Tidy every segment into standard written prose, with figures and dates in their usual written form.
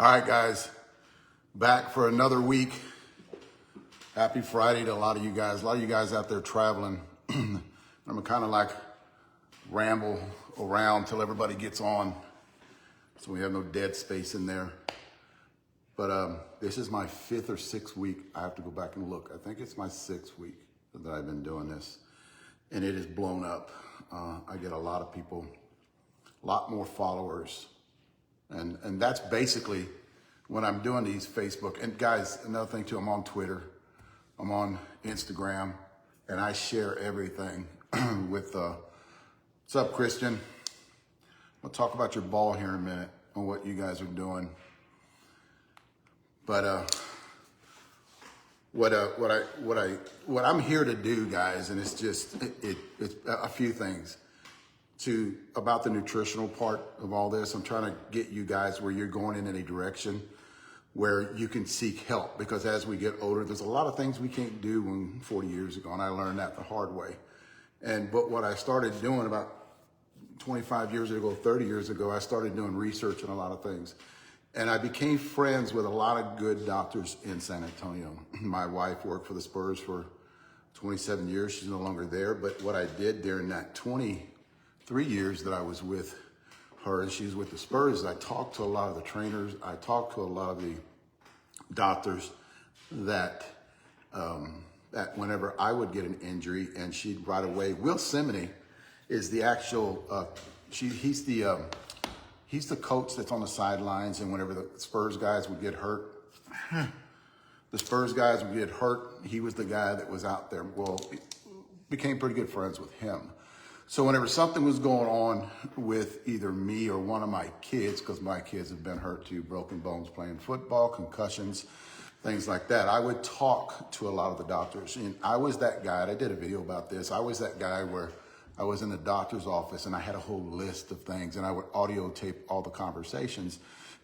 All right, guys, back for another week. Happy Friday to a lot of you guys. A lot of you guys out there traveling. I'm gonna kind of like ramble around till everybody gets on, so we have no dead space in there. But this is my 5th or 6th week. I have to go back and look. I think it's my 6th week that I've been doing this, and it is blown up. I get a lot of people, a lot more followers. And that's basically when I'm doing these Facebook. And guys, another thing too, I'm on Twitter, I'm on Instagram, and I share everything with, what's up, Christian? We'll talk about your ball here in a minute on what you guys are doing. But what I'm here to do, guys, and it's just, it's a few things. About the nutritional part of all this. I'm trying to get you guys where you're going in a direction where you can seek help, because as we get older, there's a lot of things we can't do when 40 years ago, and I learned that the hard way. But what I started doing about 25 years ago, 30 years ago, I started doing research on a lot of things. And I became friends with a lot of good doctors in San Antonio. My wife worked for the Spurs for 27 years. She's no longer there. But what I did during that 23 years that I was with her, and she was with the Spurs, I talked to a lot of the trainers. I talked to a lot of the doctors that whenever I would get an injury, and she'd right away. Will Simony is the actual, he's the coach that's on the sidelines, and whenever the Spurs guys would get hurt, he was the guy that was out there. Well, became pretty good friends with him. So whenever something was going on with either me or one of my kids, because my kids have been hurt too, broken bones playing football, concussions, things like that, I would talk to a lot of the doctors. And I was that guy, and I did a video about this, I was that guy where I was in the doctor's office and I had a whole list of things, and I would audio tape all the conversations,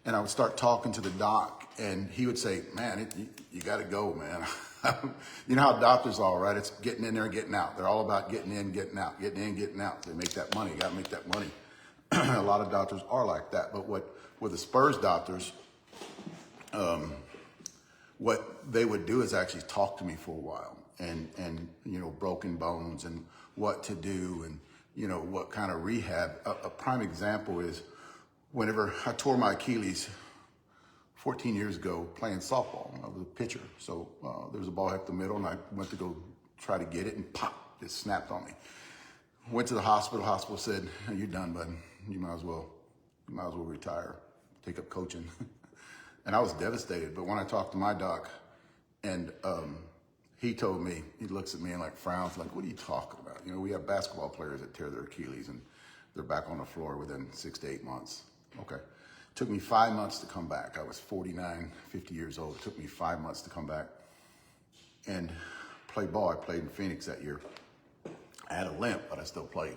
and I would start talking to the doc, and he would say, man, you got to go, man. You know how doctors are, right? It's getting in there and getting out. They're all about getting in, getting out, getting in, getting out. They make that money. You got to make that money. A lot of doctors are like that. But with the Spurs doctors, what they would do is actually talk to me for a while, and you know, broken bones and what to do, and you know, what kind of rehab. A prime example is whenever I tore my Achilles 14 years ago playing softball. I was a pitcher. So there was a ball up the middle, and I went to go try to get it, and pop, it snapped on me. Went to the hospital. Hospital said, you're done, bud. You might as well retire, take up coaching. And I was devastated. But when I talked to my doc, and he told me, he looks at me and like frowns, like, what are you talking about? You know, we have basketball players that tear their Achilles and they're back on the floor within 6 to 8 months. Okay. Took me 5 months to come back. I was 49, 50 years old. It took me 5 months to come back and play ball. I played in Phoenix that year. I had a limp, but I still played.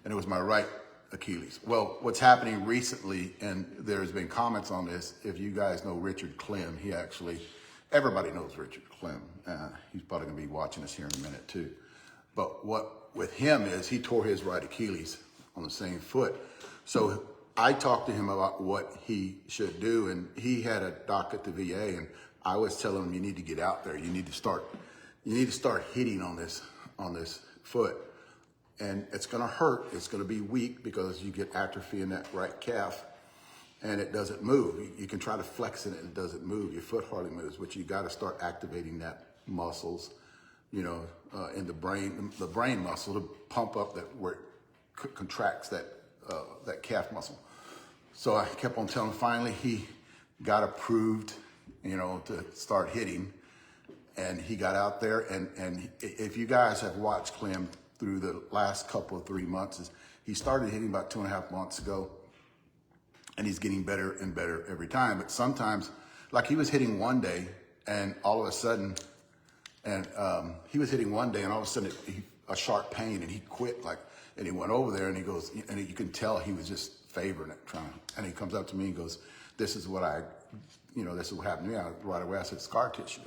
And it was my right Achilles. Well, what's happening recently, and there's been comments on this, if you guys know Richard Clem, everybody knows Richard Clem. He's probably gonna be watching us here in a minute too. But what with him is he tore his right Achilles on the same foot. So I talked to him about what he should do, and he had a doc at the VA, and I was telling him, you need to get out there. You need to start hitting on this foot, and it's going to hurt. It's going to be weak because you get atrophy in that right calf, and it doesn't move. You can try to flex it, and it doesn't move. Your foot hardly moves, but you got to start activating that muscles, you know, in the brain muscle to pump up that where it contracts that calf muscle. So I kept on telling him. Finally, he got approved, you know, to start hitting, and he got out there. And if you guys have watched Clem through the last couple of 3 months, he started hitting about 2.5 months ago, and he's getting better and better every time. But sometimes, like he was hitting one day, and all of a sudden, a sharp pain, and he quit, and he went over there, and he goes, and you can tell he was just favoring it, and he comes up to me and goes, this is what this is what happened to me. Right away I said, scar tissue.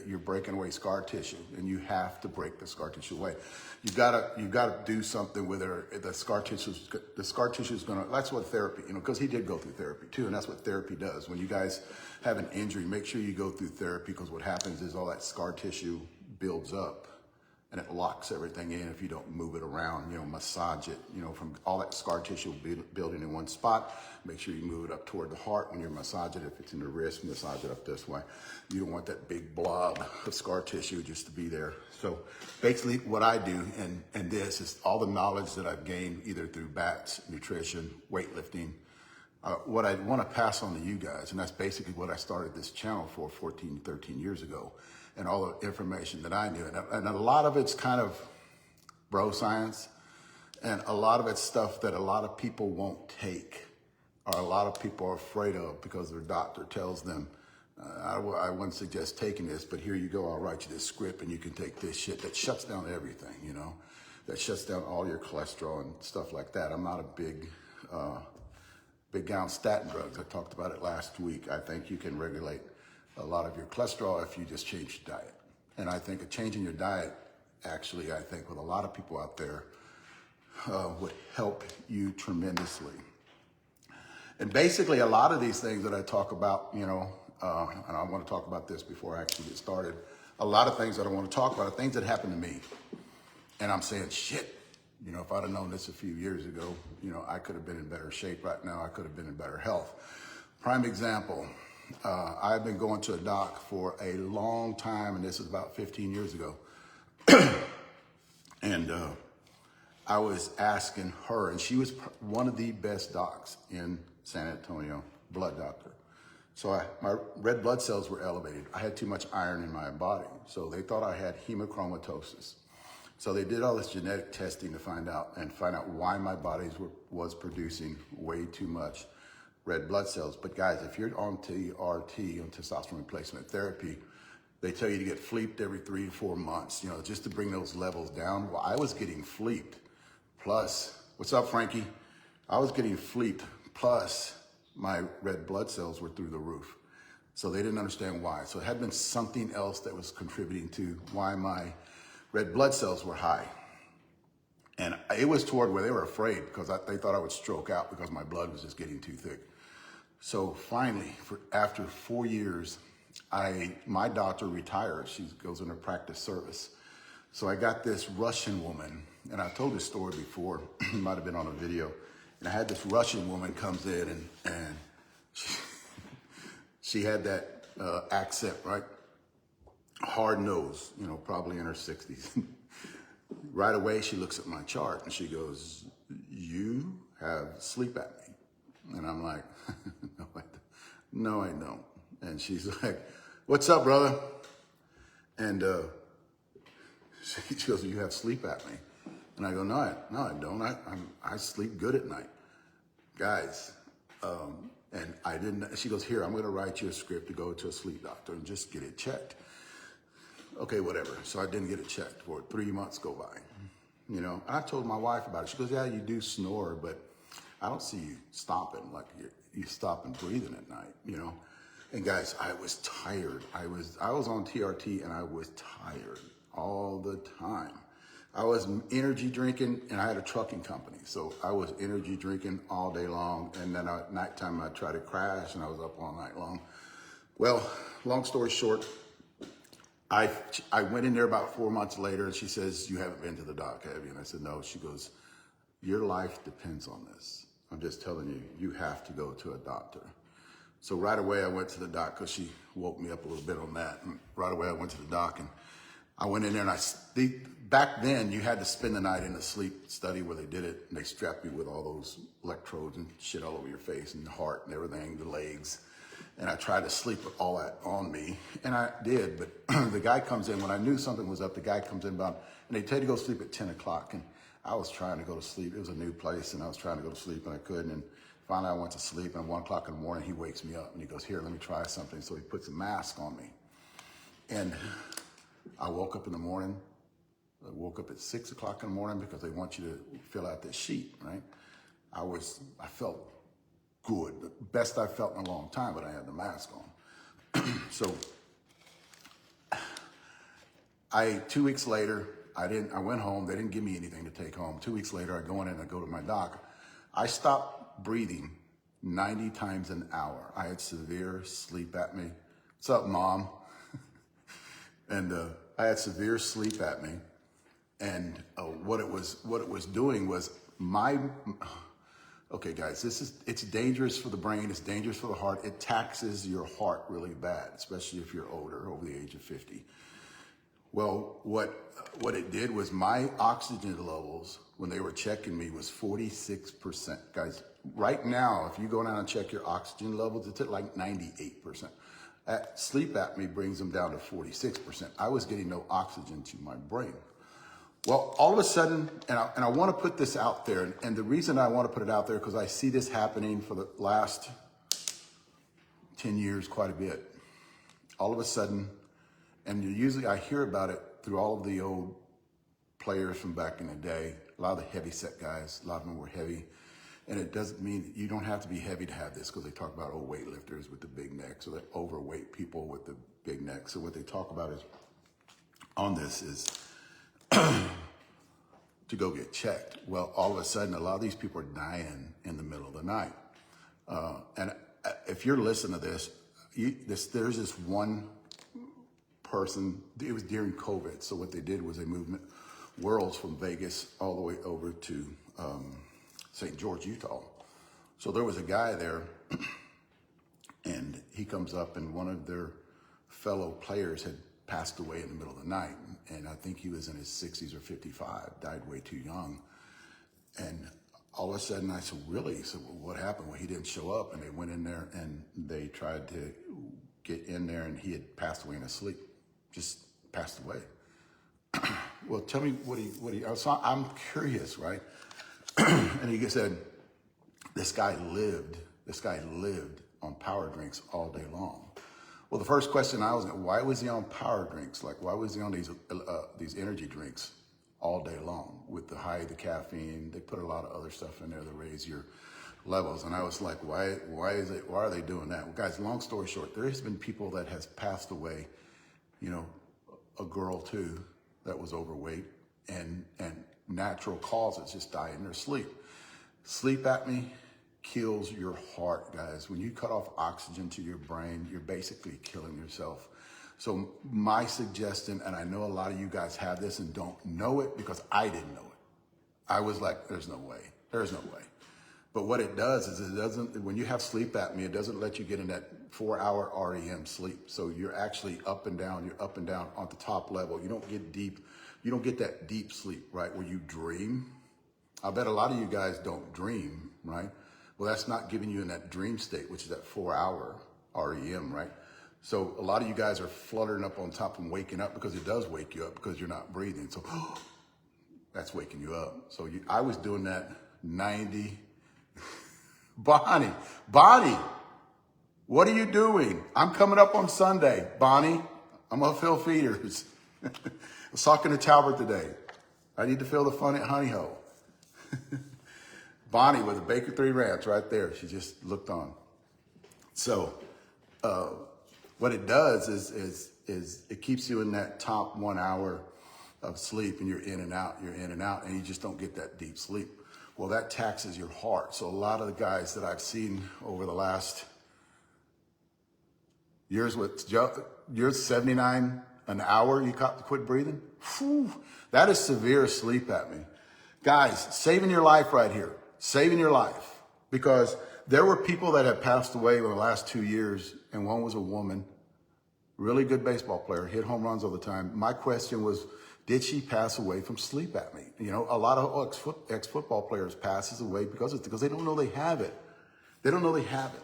You're breaking away scar tissue, and you have to break the scar tissue away. You gotta do something with it. The scar tissue is gonna, that's what therapy, because he did go through therapy too, and that's what therapy does. When you guys have an injury, make sure you go through therapy, because what happens is all that scar tissue builds up and it locks everything in if you don't move it around, massage it, from all that scar tissue building in one spot. Make sure you move it up toward the heart when you're massaging it. If it's in the wrist, massage it up this way. You don't want that big blob of scar tissue just to be there. So basically what I do, and this is all the knowledge that I've gained either through BATS, nutrition, weightlifting, what I want to pass on to you guys, and that's basically what I started this channel for 14, 13 years ago, and all the information that I knew. And a lot of it's kind of bro science, and a lot of it's stuff that a lot of people won't take, or a lot of people are afraid of because their doctor tells them, I wouldn't suggest taking this, but here you go, I'll write you this script and you can take this shit that shuts down everything, that shuts down all your cholesterol and stuff like that. I'm not a big guy on statin drugs. I talked about it last week. I think you can regulate a lot of your cholesterol if you just change your diet. And I think changing your diet, actually, I think with a lot of people out there, would help you tremendously. And basically a lot of these things that I talk about, and I want to talk about this before I actually get started, a lot of things that I want to talk about are things that happened to me. And I'm saying, shit, if I'd have known this a few years ago, I could have been in better shape right now. I could have been in better health. Prime example, I've been going to a doc for a long time, and this is about 15 years ago. And I was asking her, and she was one of the best docs in San Antonio, blood doctor. So my red blood cells were elevated. I had too much iron in my body. So they thought I had hemochromatosis. So they did all this genetic testing to find out why my body was producing way too much red blood cells. But guys, if you're on TRT, on testosterone replacement therapy, they tell you to get fleeped every 3 to 4 months, just to bring those levels down. Well, I was getting fleeped. Plus, what's up, Frankie? I was getting fleeped. Plus, my red blood cells were through the roof. So they didn't understand why. So it had been something else that was contributing to why my red blood cells were high. And it was toward where they were afraid because they thought I would stroke out because my blood was just getting too thick. So finally, after 4 years, my doctor retired. She goes into practice service. So I got this Russian woman, and I told this story before, it might have been on a video. And I had this Russian woman comes in, and she had that accent, right? Hard nose, probably in her 60s. Right away, she looks at my chart and she goes, "You have sleep apnea." And I'm like, no, I don't. And she's like, "What's up, brother?" And she goes, "You have sleep apnea." And I go, no, I don't. I sleep good at night. Guys, and I didn't, she goes, "Here, I'm going to write you a script to go to a sleep doctor and just get it checked." Okay, whatever. So I didn't get it checked for 3 months go by. And I told my wife about it. She goes, "Yeah, you do snore, but I don't see you stopping, like you stopping breathing at night, And guys, I was tired. I was on TRT and I was tired all the time. I was energy drinking, and I had a trucking company. So I was energy drinking all day long. And then at nighttime, I'd try to crash, and I was up all night long. Well, long story short, I went in there about 4 months later, and she says, "You haven't been to the doc, have you?" And I said, "No." She goes, "Your life depends on this. I'm just telling you, you have to go to a doctor." So right away, I went to the doc because she woke me up a little bit on that. And right away, I went to the doc, and I went in there, and back then, you had to spend the night in a sleep study where they did it, and they strapped me with all those electrodes and shit all over your face and the heart and everything, the legs. And I tried to sleep with all that on me, and I did, but the guy comes in, when I knew something was up, the guy comes in and they tell you to go sleep at 10 o'clock, and I was trying to go to sleep. It was a new place, and I was trying to go to sleep, and I couldn't, and finally I went to sleep, and 1 o'clock in the morning, he wakes me up, and he goes, "Here, let me try something." So he puts a mask on me, and I woke up in the morning. I woke up at 6 o'clock in the morning because they want you to fill out this sheet, right? I felt good, the best I felt in a long time, but I had the mask on. So 2 weeks later, I went home. They didn't give me anything to take home. 2 weeks later, I go in and I go to my doc. I stopped breathing 90 times an hour. I had severe sleep apnea. What's up, Mom? And I had severe sleep apnea. And what it was doing was okay, guys, it's dangerous for the brain. It's dangerous for the heart. It taxes your heart really bad, especially if you're older, over the age of 50. Well, what it did was my oxygen levels when they were checking me was 46%. Guys, right now, if you go down and check your oxygen levels, it's at like 98%. Sleep apnea brings them down to 46%. I was getting no oxygen to my brain. Well, all of a sudden, and I want to put this out there, and the reason I want to put it out there because I see this happening for the last 10 years quite a bit. All of a sudden, and usually I hear about it through all of the old players from back in the day, a lot of the heavy set guys, a lot of them were heavy. And it doesn't mean you don't have to be heavy to have this because they talk about old weightlifters with the big necks or the overweight people with the big necks. So what they talk about is on this is to go get checked. Well, all of a sudden, a lot of these people are dying in the middle of the night. And if you're listening to this, there's this one person, it was during COVID. So what they did was they moved worlds from Vegas all the way over to St. George, Utah. So there was a guy there and he comes up and one of their fellow players had passed away in the middle of the night. And I think he was in his 60s or 55, died way too young. And all of a sudden I said, really? He said, well, what happened? Well, he didn't show up. And they went in there and they tried to get in there and he had passed away in his sleep, just passed away. Well, tell me I'm curious, right? And he said, this guy lived on power drinks all day long. Well, the first question I was, why was he on power drinks? Like, why was he on these energy drinks all day long with the caffeine? They put a lot of other stuff in there to raise your levels. And I was like, why are they doing that? Well, guys, long story short, there has been people that has passed away, a girl too, that was overweight and natural causes, just die in their sleep. Sleep apnea kills your heart, guys. When you cut off oxygen to your brain, you're basically killing yourself. So my suggestion, and I know a lot of you guys have this and don't know it because I didn't know it. I was like, there's no way. But what it does is when you have sleep apnea, it doesn't let you get in that 4-hour REM sleep. So you're actually up and down on the top level. You don't get deep. You don't get that deep sleep, right? Where you dream. I bet a lot of you guys don't dream, right? Well, that's not giving you in that dream state, which is that 4-hour REM, right? So a lot of you guys are fluttering up on top and waking up because it does wake you up because you're not breathing. So that's waking you up. So I was doing that 90. Bonnie, what are you doing? I'm coming up on Sunday. Bonnie, I'm going to fill feeders. I was talking to Talbert today. I need to fill the fun at Honey Hole. Bonnie with a Baker 3 Ranch right there. She just looked on. So what it does is it keeps you in that top 1 hour of sleep and you're in and out, and you just don't get that deep sleep. Well, that taxes your heart. So a lot of the guys that I've seen over the last years, you're 79 an hour, you quit breathing? Whew, that is severe sleep apnea. Guys, saving your life right here. Saving your life. Because there were people that had passed away in the last 2 years, and one was a woman, really good baseball player, hit home runs all the time. My question was, did she pass away from sleep apnea? A lot of ex-football players passes away because they don't know they have it. They don't know they have it.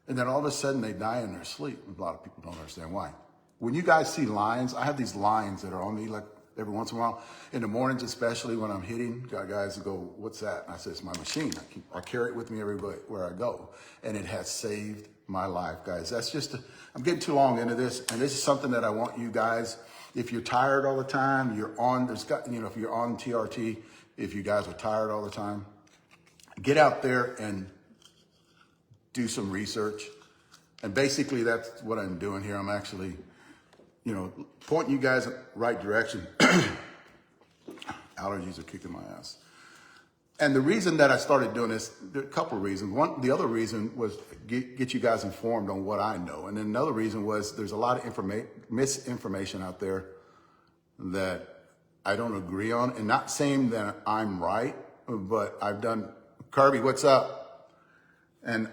And then all of a sudden they die in their sleep. A lot of people don't understand why. When you guys see lines, I have these lines that are on me like every once in a while. In the mornings, especially when I'm hitting, guys go, what's that? And I say, it's my machine. I carry it with me everywhere I go. And it has saved my life, guys. That's I'm getting too long into this. And this is something that I want you guys, if you're tired all the time, if you're on TRT, if you guys are tired all the time, get out there and do some research. And basically that's what I'm doing here. I'm actually, pointing you guys in the right direction. Allergies are kicking my ass. And the reason that I started doing this, there are a couple of reasons. The other reason was get you guys informed on what I know. And then another reason was there's a lot of misinformation out there that I don't agree on. And not saying that I'm right, but Kirby, what's up? And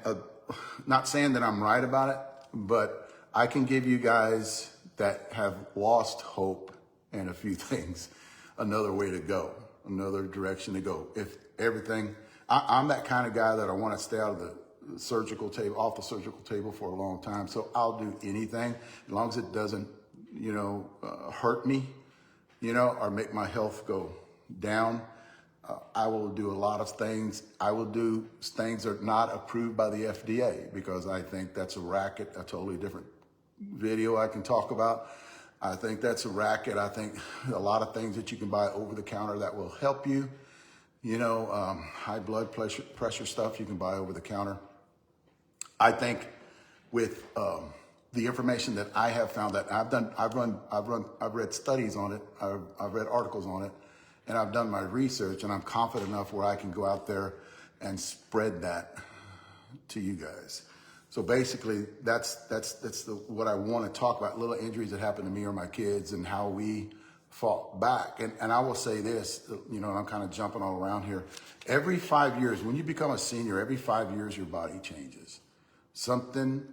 not saying that I'm right about it, but I can give you guys that have lost hope in a few things another way to go, another direction to go. If everything, I'm that kind of guy that I want to stay out of the surgical table, off the surgical table for a long time. So I'll do anything as long as it doesn't, hurt me, or make my health go down. I will do a lot of things. I will do things that are not approved by the FDA because I think that's a racket, a totally different video I can talk about. I think that's a racket. I think a lot of things that you can buy over the counter that will help you, high blood pressure stuff you can buy over the counter. I think with the information that I have found that I've read studies on it. I've read articles on it. And I've done my research, and I'm confident enough where I can go out there and spread that to you guys. So basically, that's what I want to talk about: little injuries that happen to me or my kids, and how we fought back. And I will say this, and I'm kind of jumping all around here. Every 5 years, when you become a senior, every 5 years your body changes. Something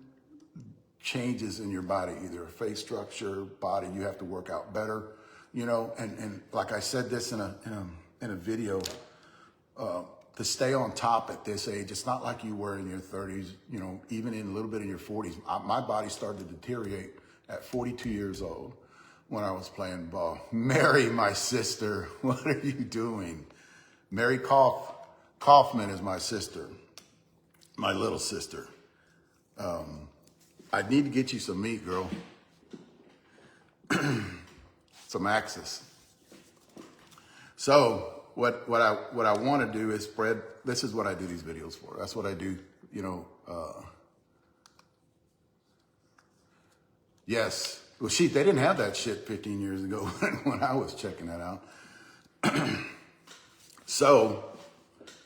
changes in your body, either a face structure, body. You have to work out better. And like I said this in a video, to stay on top at this age, it's not like you were in your 30s, even in a little bit in your 40s. My body started to deteriorate at 42 years old when I was playing ball. Mary, my sister, what are you doing? Mary Kaufman is my sister, my little sister. I need to get you some meat, girl. Some Axis. So what I want to do is spread. This is what I do these videos for. That's what I do. Yes. Well, they didn't have that shit 15 years ago when I was checking that out. So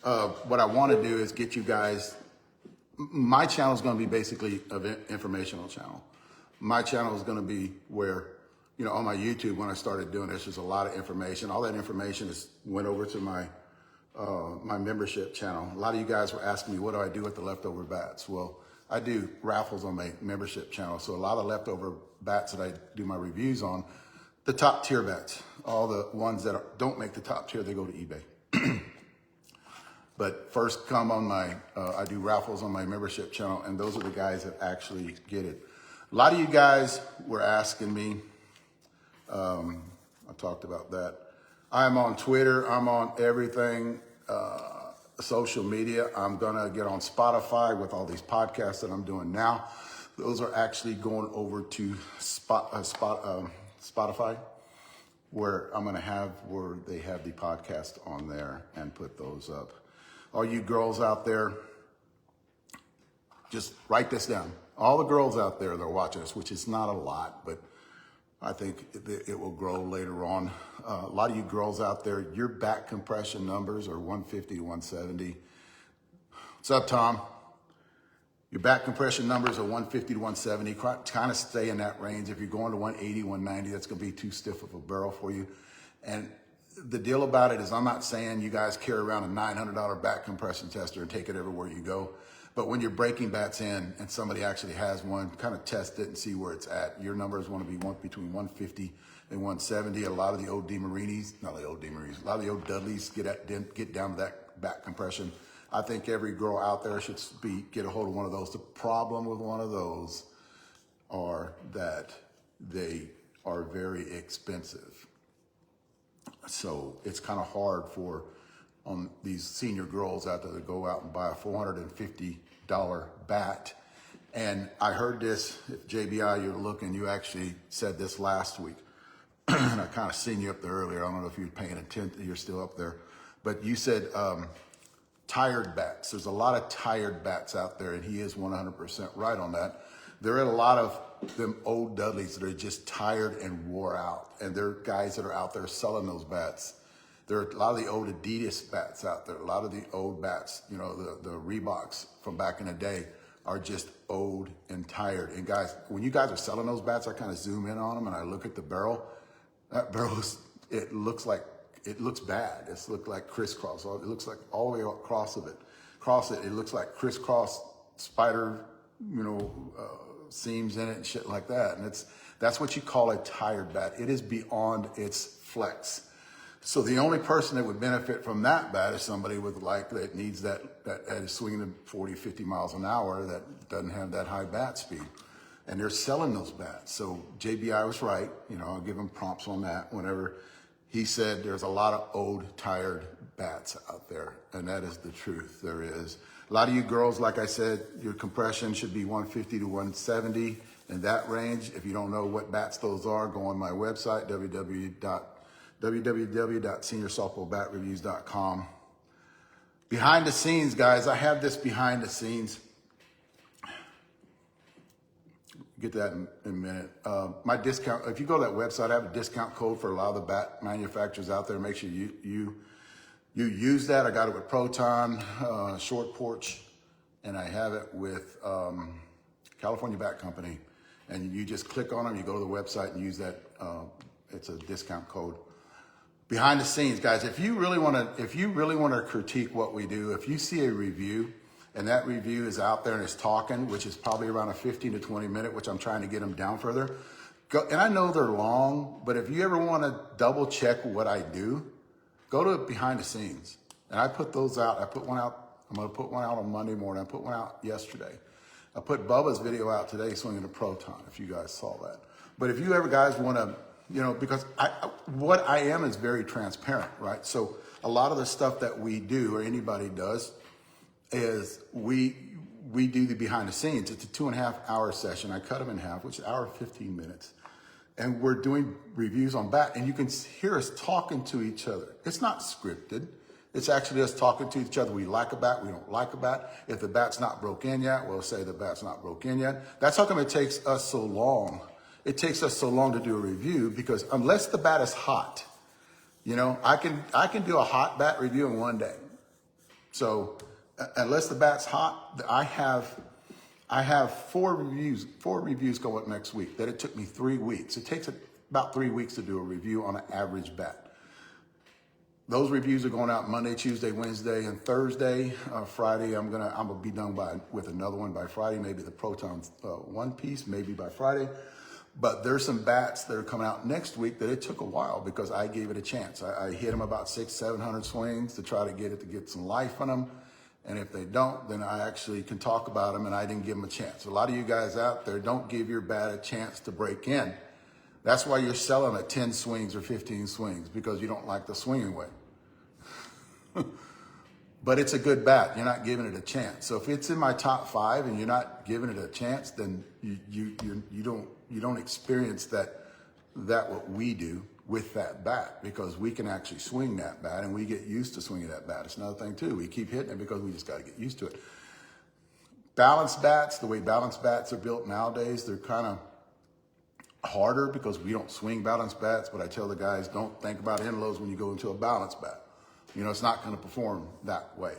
what I want to do is get you guys. My channel is going to be basically an informational channel. My channel is going to be where, on my YouTube, when I started doing this, there's a lot of information. All that information went over to my membership channel. A lot of you guys were asking me, what do I do with the leftover bats? Well, I do raffles on my membership channel. So a lot of leftover bats that I do my reviews on, the top tier bats, all the ones that don't make the top tier, they go to eBay. But first come on I do raffles on my membership channel, and those are the guys that actually get it. A lot of you guys were asking me, I talked about that. I'm on Twitter. I'm on everything, social media. I'm going to get on Spotify with all these podcasts that I'm doing now. Those are actually going over to Spotify, where I'm going to where they have the podcast on there and put those up. All you girls out there, just write this down. All the girls out there that are watching us, which is not a lot, but I think it will grow later on. A lot of you girls out there, your back compression numbers are 150 to 170. What's up, Tom? Your back compression numbers are 150 to 170. Kind of stay in that range. If you're going to 180, 190, that's going to be too stiff of a barrel for you. And the deal about it is, I'm not saying you guys carry around a $900 back compression tester and take it everywhere you go. But when you're breaking bats in and somebody actually has one, kind of test it and see where it's at. Your numbers want to be between 150 and 170. A lot of the old DeMarinis, not the old DeMarinis, a lot of the old Dudleys get down to that back compression. I think every girl out there should get a hold of one of those. The problem with one of those are that they are very expensive. So it's kind of hard for these senior girls out there to go out and buy a $450 bat. And I heard this, if JBI, you're looking, you actually said this last week. And I kind of seen you up there earlier. I don't know if you're paying attention, you're still up there. But you said tired bats. There's a lot of tired bats out there, and he is 100% right on that. There are a lot of them old Dudleys that are just tired and wore out, and there are guys that are out there selling those bats. There are a lot of the old Adidas bats out there, a lot of the old bats, you know, the Reeboks from back in the day are just old and tired. And guys, when you guys are selling those bats, I kind of zoom in on them and I look at the barrel. That barrel, it looks bad. It looks like crisscross. It looks like all the way across it. It looks like crisscross spider, you know, seams in it and shit like that. And that's what you call a tired bat. It is beyond its flex. So the only person that would benefit from that bat is somebody with that needs that is swinging at 40, 50 miles an hour that doesn't have that high bat speed. And they're selling those bats. So JBI was right. You know, I'll give him prompts on that. Whenever he said there's a lot of old, tired bats out there. And that is the truth. There is. A lot of you girls, like I said, your compression should be 150 to 170 in that range. If you don't know what bats those are, go on my website, www.seniorsoftballbatreviews.com. Behind the scenes, guys, I have this behind the scenes. Get that in a minute. My discount, if you go to that website, I have a discount code for a lot of the bat manufacturers out there. Make sure you use that. I got it with Proton, Short Porch, and I have it with California Bat Company. And you just click on them, you go to the website and use that. It's a discount code. Behind the scenes, guys, if you really want to critique what we do, if you see a review and that review is out there and it's talking, which is probably around a 15 to 20 minute, which I'm trying to get them down further. And I know they're long, but if you ever want to double check what I do, go to behind the scenes. And I put those out. I put one out. I'm going to put one out on Monday morning. I put one out yesterday. I put Bubba's video out today, swinging a Proton, if you guys saw that. But if you ever guys want to, you know, because what I am is very transparent, right? So a lot of the stuff that we do or anybody does is we do the behind the scenes. It's a 2.5 hour session. I cut them in half, which is an hour and 15 minutes. And we're doing reviews on bat, and you can hear us talking to each other. It's not scripted. It's actually us talking to each other. We like a bat, we don't like a bat. If the bat's not broke in yet, we'll say the bat's not broke in yet. That's how come it takes us so long. It takes us so long to do a review, because unless the bat is hot, you know, I can do a hot bat review in one day. So unless the bat's hot, I have four reviews going up next week that it took me 3 weeks. It takes about 3 weeks to do a review on an average bat. Those reviews are going out Monday, Tuesday, Wednesday, and Thursday. Friday, I'm gonna be done with another one by Friday. Maybe the Proton one piece, maybe by Friday. But there's some bats that are coming out next week that it took a while because I gave it a chance. I hit them about 600-700 swings to try to get some life on them. And if they don't, then I actually can talk about them, and I didn't give them a chance. A lot of you guys out there don't give your bat a chance to break in. That's why you're selling at 10 swings or 15 swings, because you don't like the swinging way. But it's a good bat. You're not giving it a chance. So if it's in my top 5 and you're not giving it a chance, then you don't experience that what we do with that bat, because we can actually swing that bat and we get used to swinging that bat. It's another thing too. We keep hitting it because we just got to get used to it. Balanced bats, the way balanced bats are built nowadays, they're kind of harder because we don't swing balanced bats. But I tell the guys, don't think about end loads when you go into a balanced bat. You know, it's not going to perform that way.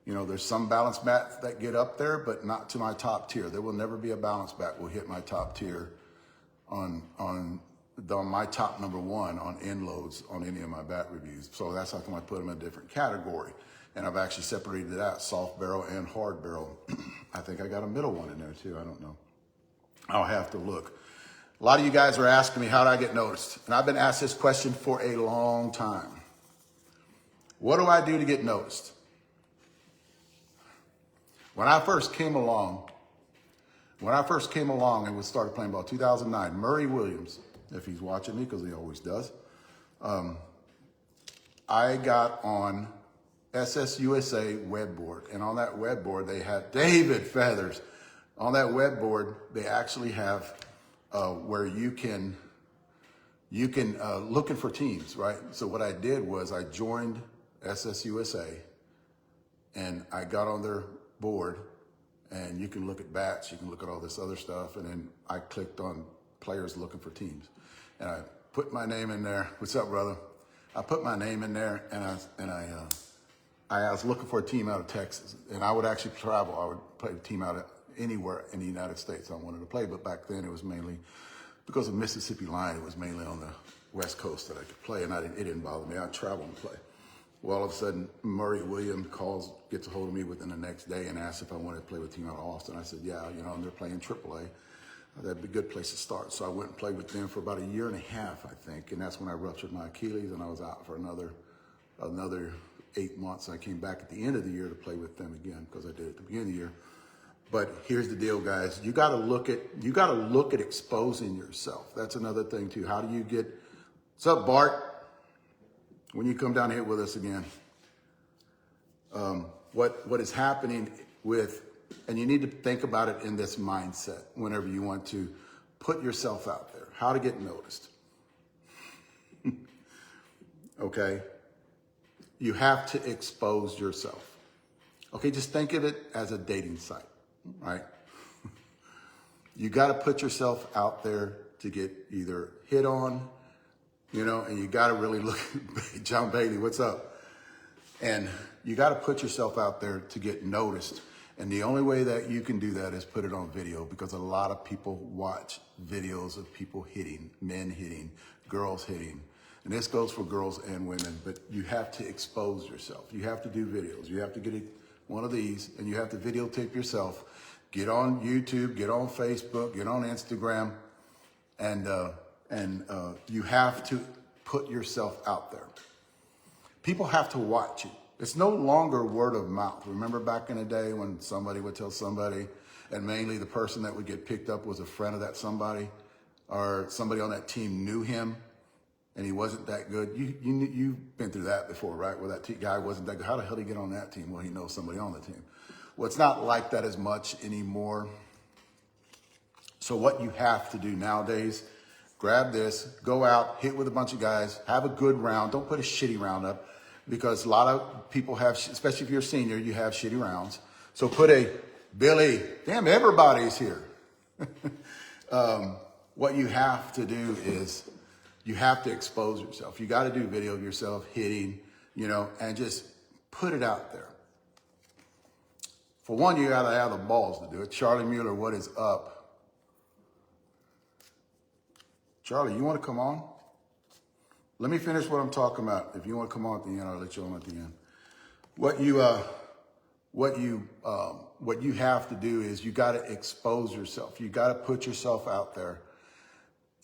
You know, there's some balanced bats that get up there, but not to my top tier. There will never be a balanced bat will hit my top tier on my top number 1 on end loads on any of my bat reviews. So that's how come I put them in a different category. And I've actually separated it out, soft barrel and hard barrel. I think I got a middle one in there too. I don't know. I'll have to look. A lot of you guys are asking me, how do I get noticed? And I've been asked this question for a long time. What do I do to get noticed? When I first came along and we started playing ball, 2009, Murray Williams, if he's watching me, because he always does, I got on SSUSA web board. And on that web board, they had David Feathers. On that web board, they actually have where you can looking for teams, right? So what I did was I joined SSUSA, And I got on their board, and you can look at bats, you can look at all this other stuff, and then I clicked on players looking for teams. And I put my name in there. What's up, brother? I put my name in there, and I was looking for a team out of Texas, and I would actually travel. I would play a team out of anywhere in the United States I wanted to play, but back then it was mainly, because of Mississippi line, it was mainly on the West Coast that I could play, and it didn't bother me. I'd travel and play. Well, all of a sudden, Murray Williams gets a hold of me within the next day and asks if I wanted to play with a team out of Austin. I said, yeah, and they're playing AAA. That'd be a good place to start. So I went and played with them for about a year and a half, I think, and that's when I ruptured my Achilles, and I was out for another 8 months. I came back at the end of the year to play with them again, because I did it at the beginning of the year. But here's the deal, guys. You got to look at exposing yourself. That's another thing too. How do you get? What's up, Bart? When you come down here with us again, what is happening with, and you need to think about it in this mindset whenever you want to put yourself out there. How to get noticed. Okay. You have to expose yourself. Okay, just think of it as a dating site, right? You got to put yourself out there to get either hit on, and you got to really look. John Bailey, what's up? And you got to put yourself out there to get noticed. And the only way that you can do that is put it on video, because a lot of people watch videos of people hitting, men hitting, girls hitting. And this goes for girls and women, but you have to expose yourself. You have to do videos. You have to get one of these, and you have to videotape yourself. Get on YouTube, get on Facebook, get on Instagram, and you have to put yourself out there. People have to watch you. It's no longer word of mouth. Remember back in the day when somebody would tell somebody, and mainly the person that would get picked up was a friend of that somebody, or somebody on that team knew him, and he wasn't that good. You've been through that before, right? Where that guy wasn't that good. How the hell did he get on that team? Well, he knows somebody on the team. Well, it's not like that as much anymore. So what you have to do nowadays, grab this, go out, hit with a bunch of guys, have a good round. Don't put a shitty round up, because a lot of people have, especially if you're a senior, you have shitty rounds. So put a Billy, damn, everybody's here. What you have to do is, you have to expose yourself. You got to do video of yourself hitting, and just put it out there. For one, you got to have the balls to do it. Charlie Mueller, what is up? Charlie, you want to come on? Let me finish what I'm talking about. If you want to come on at the end, I'll let you on at the end. What you have to do is you got to expose yourself. You got to put yourself out there.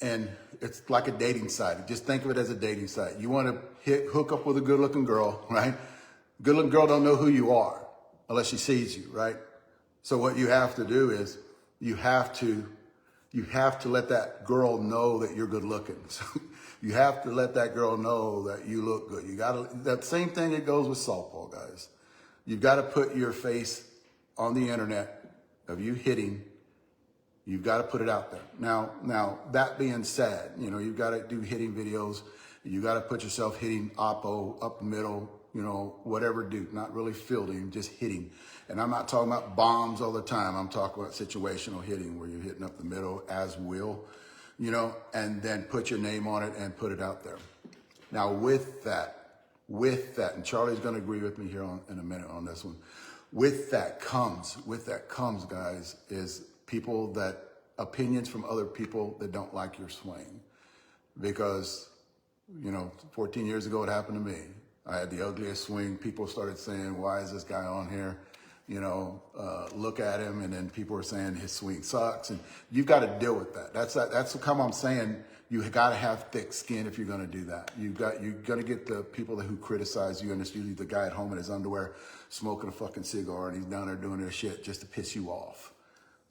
And it's like a dating site. Just think of it as a dating site. You want to hook up with a good-looking girl, right? Good-looking girl don't know who you are unless she sees you, right? So what you have to do is you have to let that girl know that you're good-looking. So you have to let that girl know that you look good. You got to, that same thing that goes with softball, guys. You've got to put your face on the internet of you hitting. You've got to put it out there. Now that being said, you've got to do hitting videos. You got to put yourself hitting oppo, up the middle, whatever do, not really fielding, just hitting. And I'm not talking about bombs all the time. I'm talking about situational hitting where you're hitting up the middle as will, and then put your name on it and put it out there. Now with that, and Charlie's going to agree with me here in a minute on this one. With that comes, guys, is people opinions from other people that don't like your swing. Because, 14 years ago, it happened to me. I had the ugliest swing. People started saying, why is this guy on here? Look at him. And then people were saying his swing sucks. And you've got to deal with that. That's how I'm saying you got to have thick skin if you're going to do that. You're going to get the people who criticize you, and it's usually the guy at home in his underwear smoking a fucking cigar, and he's down there doing their shit just to piss you off.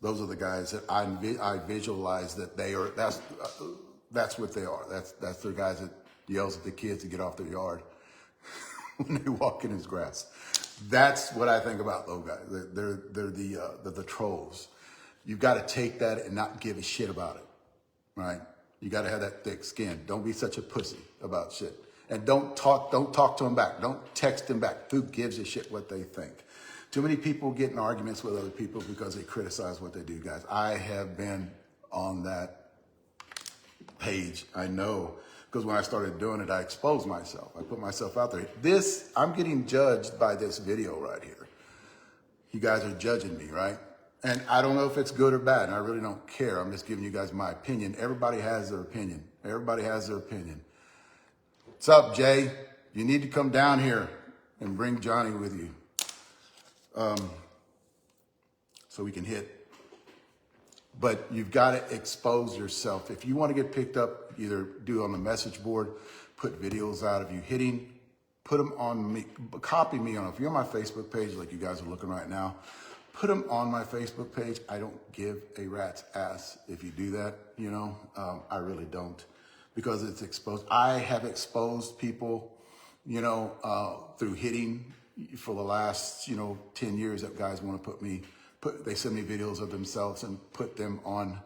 Those are the guys that I visualize that they are. That's what they are. That's the guys that yells at the kids to get off their yard when they walk in his grass. That's what I think about those guys. They're the trolls. You've got to take that and not give a shit about it, right? You got to have that thick skin. Don't be such a pussy about shit. And don't talk to them back. Don't text them back. Who gives a shit what they think? Too many people get in arguments with other people because they criticize what they do, guys. I have been on that page. I know, because when I started doing it, I exposed myself. I put myself out there. I'm getting judged by this video right here. You guys are judging me, right? And I don't know if it's good or bad, and I really don't care. I'm just giving you guys my opinion. Everybody has their opinion. Everybody has their opinion. What's up, Jay? You need to come down here and bring Johnny with you. So we can hit. But you've got to expose yourself. If you want to get picked up, either do it on the message board, put videos out of you hitting, put them on me, copy me on. If you're on my Facebook page, like you guys are looking right now, put them on my Facebook page. I don't give a rat's ass if you do that, you know. I really don't, because it's exposed. I have exposed people, you know, through hitting for the last, 10 years that guys want to they send me videos of themselves and put them on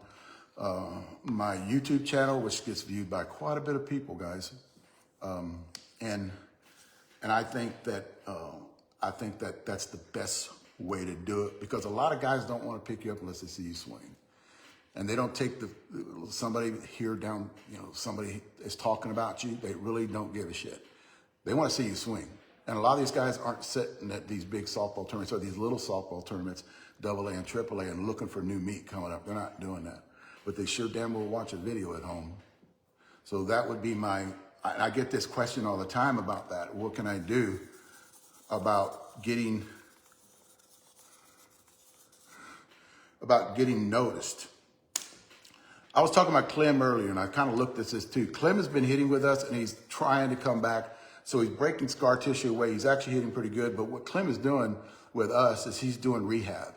my YouTube channel, which gets viewed by quite a bit of people, guys. And I think that that's the best way to do it, because a lot of guys don't want to pick you up unless they see you swing. And they don't take somebody here down, somebody is talking about you. They really don't give a shit. They want to see you swing. And a lot of these guys aren't sitting at these big softball tournaments or these little softball tournaments, AA and AAA, and looking for new meat coming up. They're not doing that. But they sure damn well watch a video at home. So that would be I get this question all the time about that. What can I do about getting noticed? I was talking about Clem earlier, and I kind of looked at this too. Clem has been hitting with us, and he's trying to come back. So he's breaking scar tissue away. He's actually hitting pretty good. But what Clem is doing with us is he's doing rehab,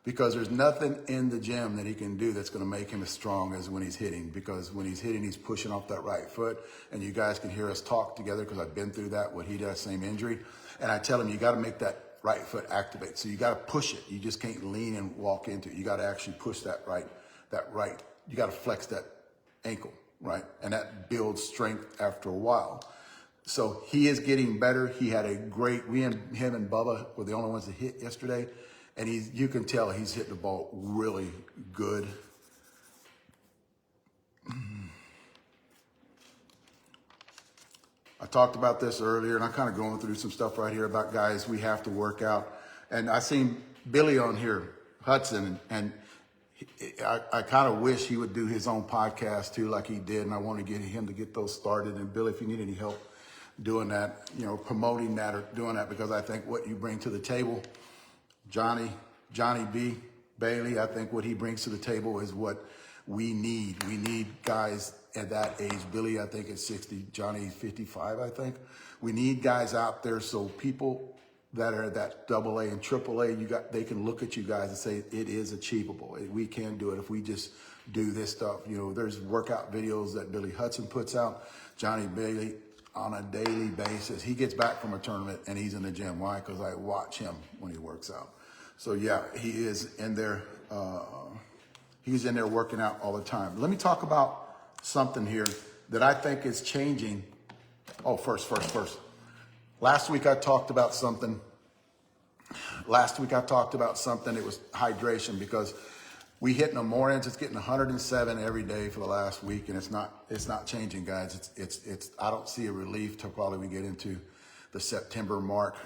because there's nothing in the gym that he can do that's going to make him as strong as when he's hitting. Because when he's hitting, he's pushing off that right foot. And you guys can hear us talk together, because I've been through that, what he does, same injury. And I tell him, you got to make that right foot activate. So you got to push it. You just can't lean and walk into it. You got to actually push that right. You got to flex that ankle, right? And that builds strength after a while. So he is getting better. He had him and Bubba were the only ones that hit yesterday. And you can tell he's hitting the ball really good. I talked about this earlier, and I'm kind of going through some stuff right here about guys we have to work out. And I seen Billy on here, Hudson, and I kind of wish he would do his own podcast too, like he did. And I want to get him to get those started. And Billy, if you need any help doing that, promoting that or doing that, because I think what you bring to the table, Johnny B. Bailey, I think what he brings to the table is what we need. We need guys at that age. Billy, I think, is 60. Johnny, 55, I think. We need guys out there, so people that are that AA and AAA, they can look at you guys and say, it is achievable. We can do it if we just do this stuff. There's workout videos that Billy Hudson puts out. Johnny Bailey, on a daily basis. He gets back from a tournament and he's in the gym. Why? Because I watch him when he works out. So yeah, he is in there. He's in there working out all the time. Let me talk about something here that I think is changing. Oh, first. Last week I talked about something. It was hydration, because we hit no more ends. It's getting 107 every day for the last week, and it's not changing, guys. It's I don't see a relief till probably we get into the September mark.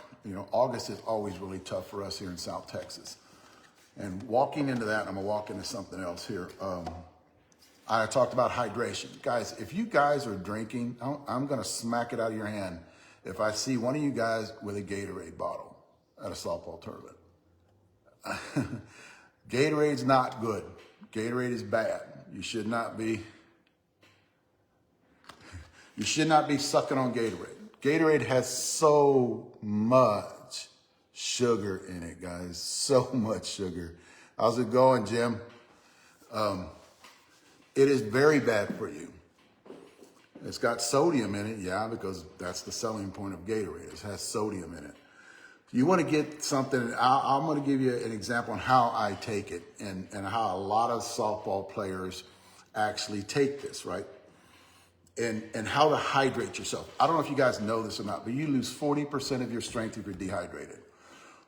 August is always really tough for us here in South Texas. And walking into that, I'm gonna walk into something else here. I talked about hydration, guys. If you guys are drinking, I'm gonna smack it out of your hand if I see one of you guys with a Gatorade bottle at a softball tournament. Gatorade's not good. Gatorade is bad. You should not be sucking on Gatorade. Gatorade has so much sugar in it, guys. So much sugar. How's it going, Jim? It is very bad for you. It's got sodium in it, yeah, because that's the selling point of Gatorade. It has sodium in it. You want to get something, I'm going to give you an example on how I take it and how a lot of softball players actually take this, right? and how to hydrate yourself. I don't know if you guys know this or not, but you lose 40% of your strength if you're dehydrated.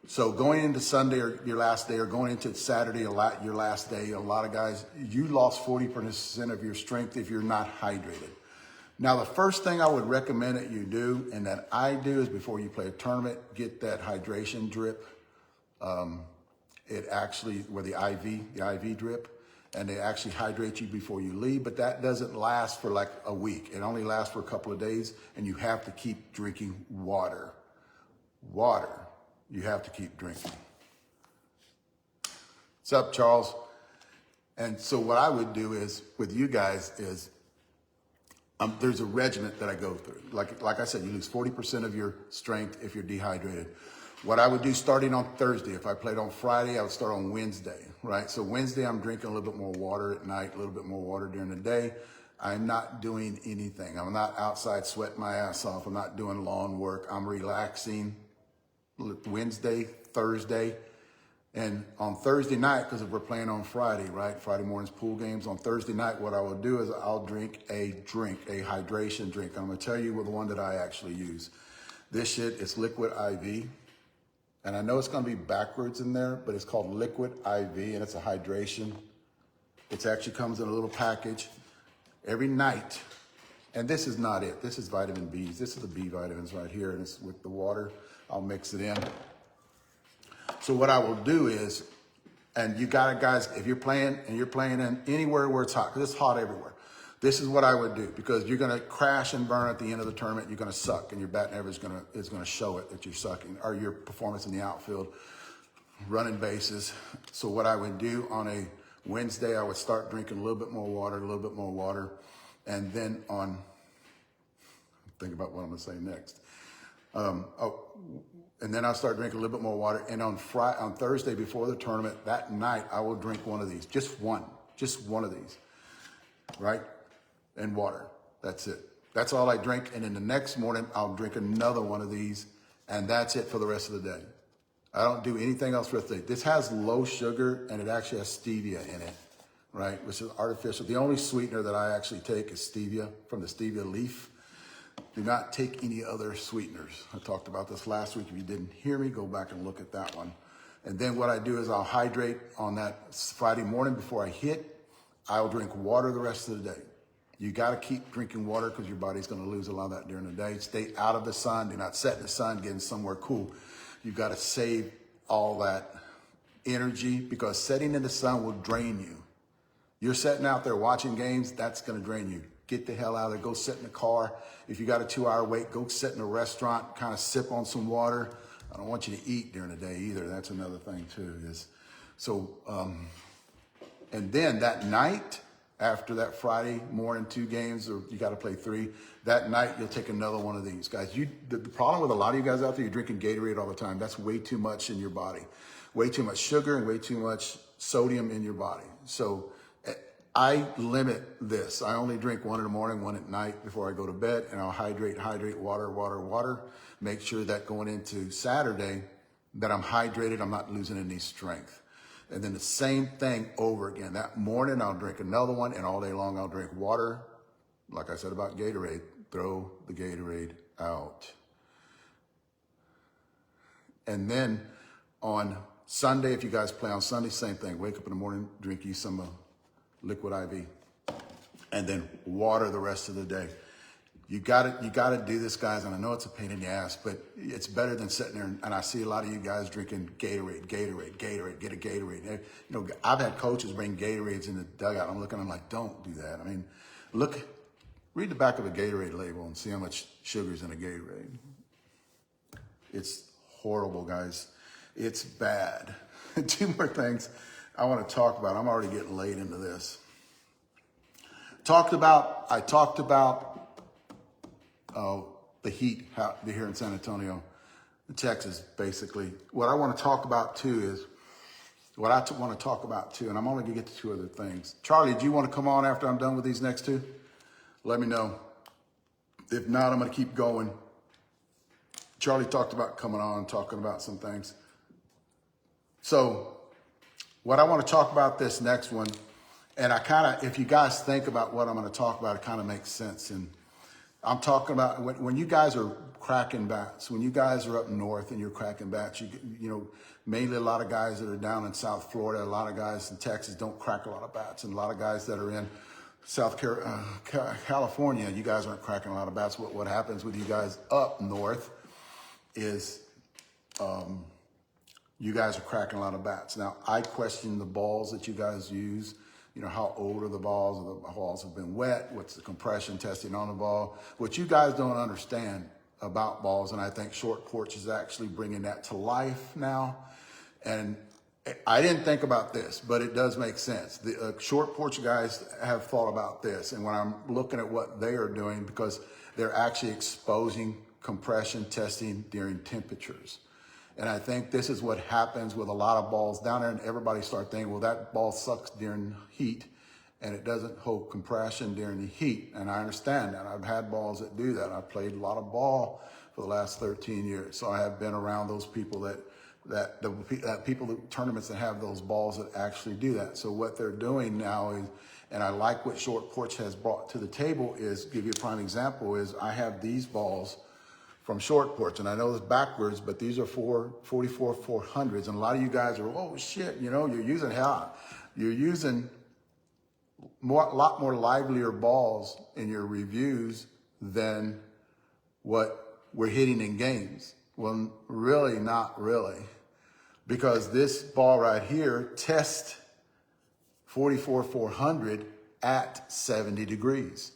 So going into Sunday or your last day, or going into Saturday, your last day, a lot of guys, you lost 40% of your strength if you're not hydrated. Now, the first thing I would recommend that you do, and that I do, is before you play a tournament, get that hydration drip. It actually, where the IV drip, and they actually hydrate you before you leave, but that doesn't last for like a week. It only lasts for a couple of days, and you have to keep drinking water. Water, you have to keep drinking. What's up, Charles? And so what I would do is, with you guys, is there's a regimen that I go through. Like I said, you lose 40% of your strength if you're dehydrated. What I would do starting on Thursday, if I played on Friday, I would start on Wednesday, right? So Wednesday, I'm drinking a little bit more water at night, a little bit more water during the day. I'm not doing anything. I'm not outside sweating my ass off. I'm not doing lawn work. I'm relaxing Wednesday, Thursday. And on Thursday night, because we're playing on Friday, right? Friday morning's pool games. On Thursday night, what I will do is I'll drink a hydration drink. I'm going to tell you the one that I actually use. This shit is liquid IV. And I know it's going to be backwards in there, but it's called liquid IV, and it's a hydration. It actually comes in a little package every night. And this is not it. This is vitamin B's. This is the B vitamins right here, and it's with the water. I'll mix it in. So what I will do is, and you got it, guys, if you're playing and you're playing in anywhere where it's hot, because it's hot everywhere, this is what I would do, because you're going to crash and burn at the end of the tournament. You're going to suck, and your batting average is going to show it that you're sucking, or your performance in the outfield, running bases. So what I would do on a Wednesday, I would start drinking a little bit more water, and then think about what I'm going to say next. And then I'll start drinking a little bit more water. And on Thursday before the tournament, that night, I will drink one of these, just one of these, right? And water. That's it. That's all I drink. And then the next morning, I'll drink another one of these, and that's it for the rest of the day. I don't do anything else for the day. This has low sugar, and it actually has stevia in it, right? Which is artificial. The only sweetener that I actually take is stevia from the stevia leaf. Do not take any other sweeteners. I talked about this last week. If you didn't hear me, go back and look at that one. And then what I do is I'll hydrate on that Friday morning before I hit. I'll drink water the rest of the day. You got to keep drinking water because your body's going to lose a lot of that during the day. Stay out of the sun. Do not sit in the sun, getting somewhere cool. You've got to save all that energy, because sitting in the sun will drain you. You're sitting out there watching games, that's going to drain you. Get the hell out of there. Go sit in the car. If you got a 2-hour wait, go sit in a restaurant, kind of sip on some water. I don't want you to eat during the day either. That's another thing too. And then that night, after that Friday morning 2 games, or you got to play 3, that night you'll take another one of these. Guys, the problem with a lot of you guys out there, you're drinking Gatorade all the time. That's way too much in your body. Way too much sugar and way too much sodium in your body. So I limit this. I only drink one in the morning, one at night before I go to bed, and I'll hydrate, water. Make sure that going into Saturday that I'm hydrated, I'm not losing any strength. And then the same thing over again. That morning I'll drink another one, and all day long I'll drink water. Like I said about Gatorade, throw the Gatorade out. And then on Sunday, if you guys play on Sunday, same thing. Wake up in the morning, drink you some liquid IV, and then water the rest of the day. You got to do this, guys. And I know it's a pain in the ass, but it's better than sitting there. And I see a lot of you guys drinking Gatorade. Get a Gatorade. You know, I've had coaches bring Gatorades in the dugout. I'm looking, I'm like, don't do that. I mean, read the back of a Gatorade label and see how much sugar's in a Gatorade. It's horrible, guys. It's bad. 2 more things I want to talk about. I'm already getting late into this. I talked about the heat here in San Antonio, Texas, basically. What I want to talk about too, and I'm only going to get to 2 other things. Charlie, do you want to come on after I'm done with these next 2? Let me know. If not, I'm going to keep going. Charlie talked about coming on, talking about some things. So what I want to talk about this next one, and if you guys think about what I'm going to talk about, it kind of makes sense. And I'm talking about when you guys are cracking bats, when you guys are up north and you're cracking bats, you know, mainly a lot of guys that are down in South Florida, a lot of guys in Texas don't crack a lot of bats, and a lot of guys that are in California, you guys aren't cracking a lot of bats. What happens with you guys up north is you guys are cracking a lot of bats. Now, I question the balls that you guys use. You know, how old are the balls? The balls have been wet. What's the compression testing on the ball? What you guys don't understand about balls, and I think Short Porch is actually bringing that to life now. And I didn't think about this, but it does make sense. The Short Porch guys have thought about this. And when I'm looking at what they are doing, because they're actually exposing compression testing during temperatures. And I think this is what happens with a lot of balls down there, and everybody start thinking, well, that ball sucks during heat and it doesn't hold compression during the heat. And I understand that. I've had balls that do that. I've played a lot of ball for the last 13 years. So I have been around those people tournaments that have those balls that actually do that. So what they're doing now is, and I like what Short Porch has brought to the table, is, give you a prime example, is I have these balls from Short Porch, and I know it's backwards, but these are 44 400s, and a lot of you guys are, oh shit, you know, you're using a lot more livelier balls in your reviews than what we're hitting in games. Well, really, not really, because this ball right here tests 44 400 at 70 degrees.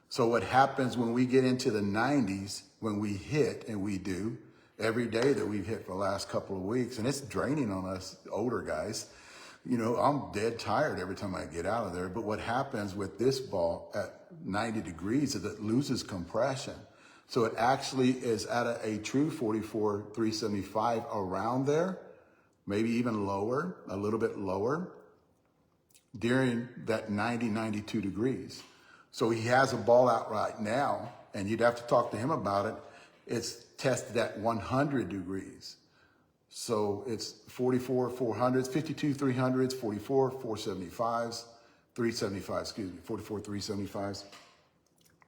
So what happens when we get into the 90s, when we hit, and we do every day that we've hit for the last couple of weeks, and it's draining on us older guys. You know, I'm dead tired every time I get out of there. But what happens with this ball at 90 degrees is it loses compression. So it actually is at a true 44 375 around there, maybe even lower, a little bit lower, during that 92 degrees. So he has a ball out right now, and you'd have to talk to him about it. It's tested at 100 degrees. So it's 44 400s, 52 300s, 44 475s, 375, excuse me, 44 375s.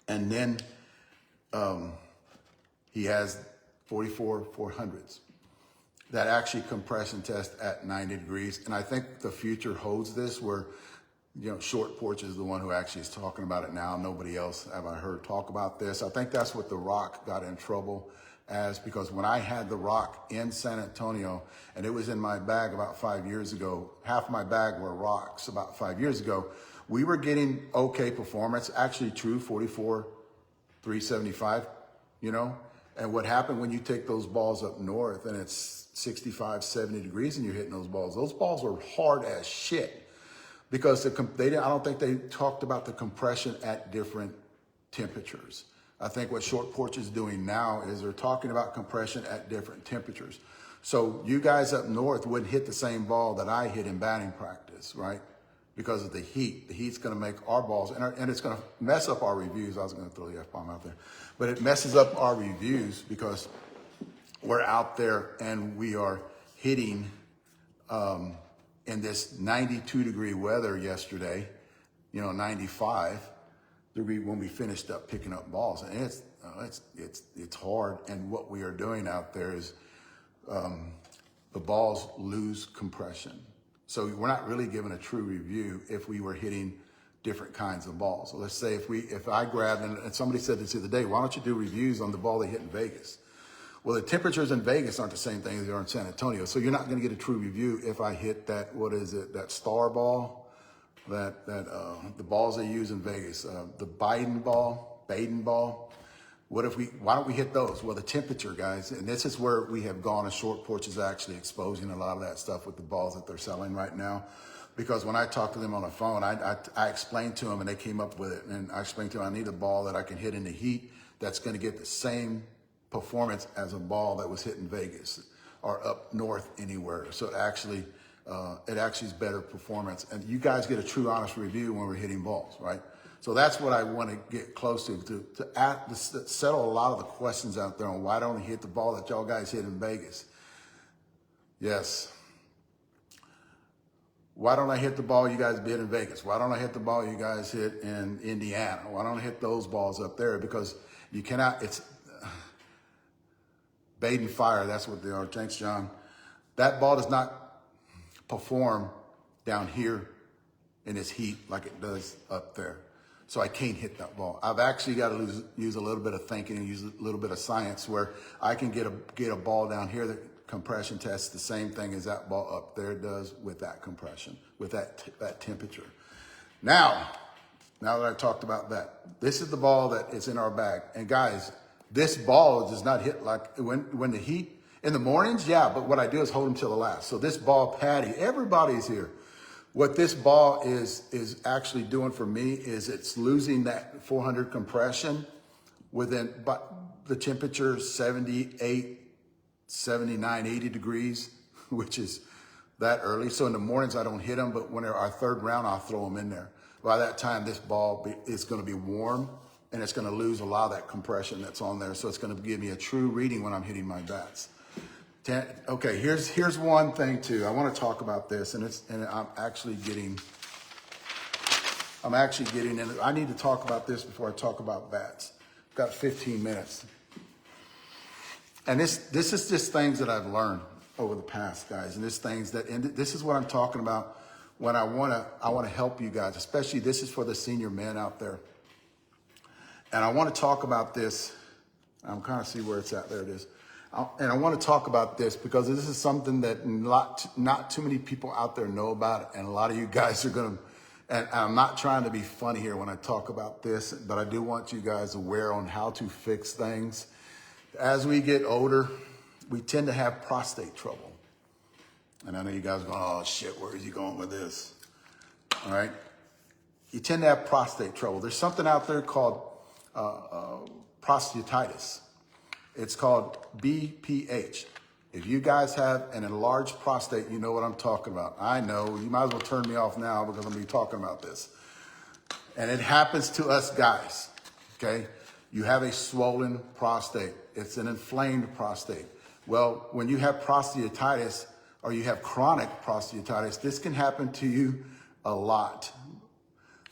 And then he has 44 400s that actually compression test at 90 degrees. And I think the future holds this, where, you know, Short Porch is the one who actually is talking about it now. Nobody else have I heard talk about this. I think that's what The Rock got in trouble as, because when I had The Rock in San Antonio, and it was in my bag about 5 years ago, half my bag were rocks about 5 years ago, we were getting okay performance, actually true 44 375, you know. And what happened when you take those balls up north and it's 65, 70 degrees and you're hitting those balls are hard as shit, because I don't think they talked about the compression at different temperatures. I think what Short Porch is doing now is they're talking about compression at different temperatures. So you guys up north wouldn't hit the same ball that I hit in batting practice, right? Because of the heat. The heat's going to make our balls, and it's going to mess up our reviews. I was going to throw the F-bomb out there. But it messes up our reviews because we're out there and we are hitting in this 92 degree weather yesterday, you know, 95 degree when we finished up picking up balls. And it's hard. And what we are doing out there is the balls lose compression. So we're not really giving a true review if we were hitting different kinds of balls. So let's say if I grabbed, and somebody said this the other day, why don't you do reviews on the ball they hit in Vegas? Well, the temperatures in Vegas aren't the same thing as they are in San Antonio. So you're not going to get a true review if I hit that, what is it, that star ball, the balls they use in Vegas, the Baden ball. Why don't we hit those? Well, the temperature, guys, and this is where we have gone, and Short Porch is actually exposing a lot of that stuff with the balls that they're selling right now. Because when I talked to them on the phone, I explained to them, and they came up with it. And I explained to them, I need a ball that I can hit in the heat that's going to get the same performance as a ball that was hit in Vegas or up north anywhere. So it actually is better performance. And you guys get a true, honest review when we're hitting balls, right? So that's what I want to get close to settle a lot of the questions out there on why don't we hit the ball that y'all guys hit in Vegas. Yes. Why don't I hit the ball you guys hit in Vegas? Why don't I hit the ball you guys hit in Indiana? Why don't I hit those balls up there? Because you cannot, it's bait and fire. That's what they are. Thanks, John. That ball does not perform down here in its heat like it does up there. So I can't hit that ball. I've actually got to use a little bit of thinking and use a little bit of science where I can get a ball down here that compression tests the same thing as that ball up there does with that compression, with that temperature. Now that I've talked about that, this is the ball that is in our bag. And guys, this ball does not hit like when the heat, in the mornings, yeah, but what I do is hold them till the last. So this ball, Patty, everybody's here. What this ball is actually doing for me is it's losing that 400 compression within, but the temperature 78, 79, 80 degrees, which is that early. So in the mornings I don't hit them, but when they're our third round, I'll throw them in there. By that time, this ball is going to be warm and it's going to lose a lot of that compression that's on there. So it's going to give me a true reading when I'm hitting my bats. Okay, here's one thing too. I want to talk about this, and I'm actually getting in. I need to talk about this before I talk about bats. I've got 15 minutes, and this is just things that I've learned over the past, guys, and this is what I'm talking about when I want to help you guys, especially this is for the senior men out there, and I want to talk about this. I'm kind of see where it's at. There it is. And I want to talk about this because this is something that not too many people out there know about, and a lot of you guys are going to, and I'm not trying to be funny here when I talk about this, but I do want you guys aware on how to fix things. As we get older, we tend to have prostate trouble. And I know you guys are going, oh shit, where is he going with this? All right. You tend to have prostate trouble. There's something out there called prostatitis. It's called BPH. If you guys have an enlarged prostate, you know what I'm talking about. I know. You might as well turn me off now because I'm going to be talking about this. And it happens to us guys, okay? You have a swollen prostate. It's an inflamed prostate. Well, when you have prostatitis or you have chronic prostatitis, this can happen to you a lot.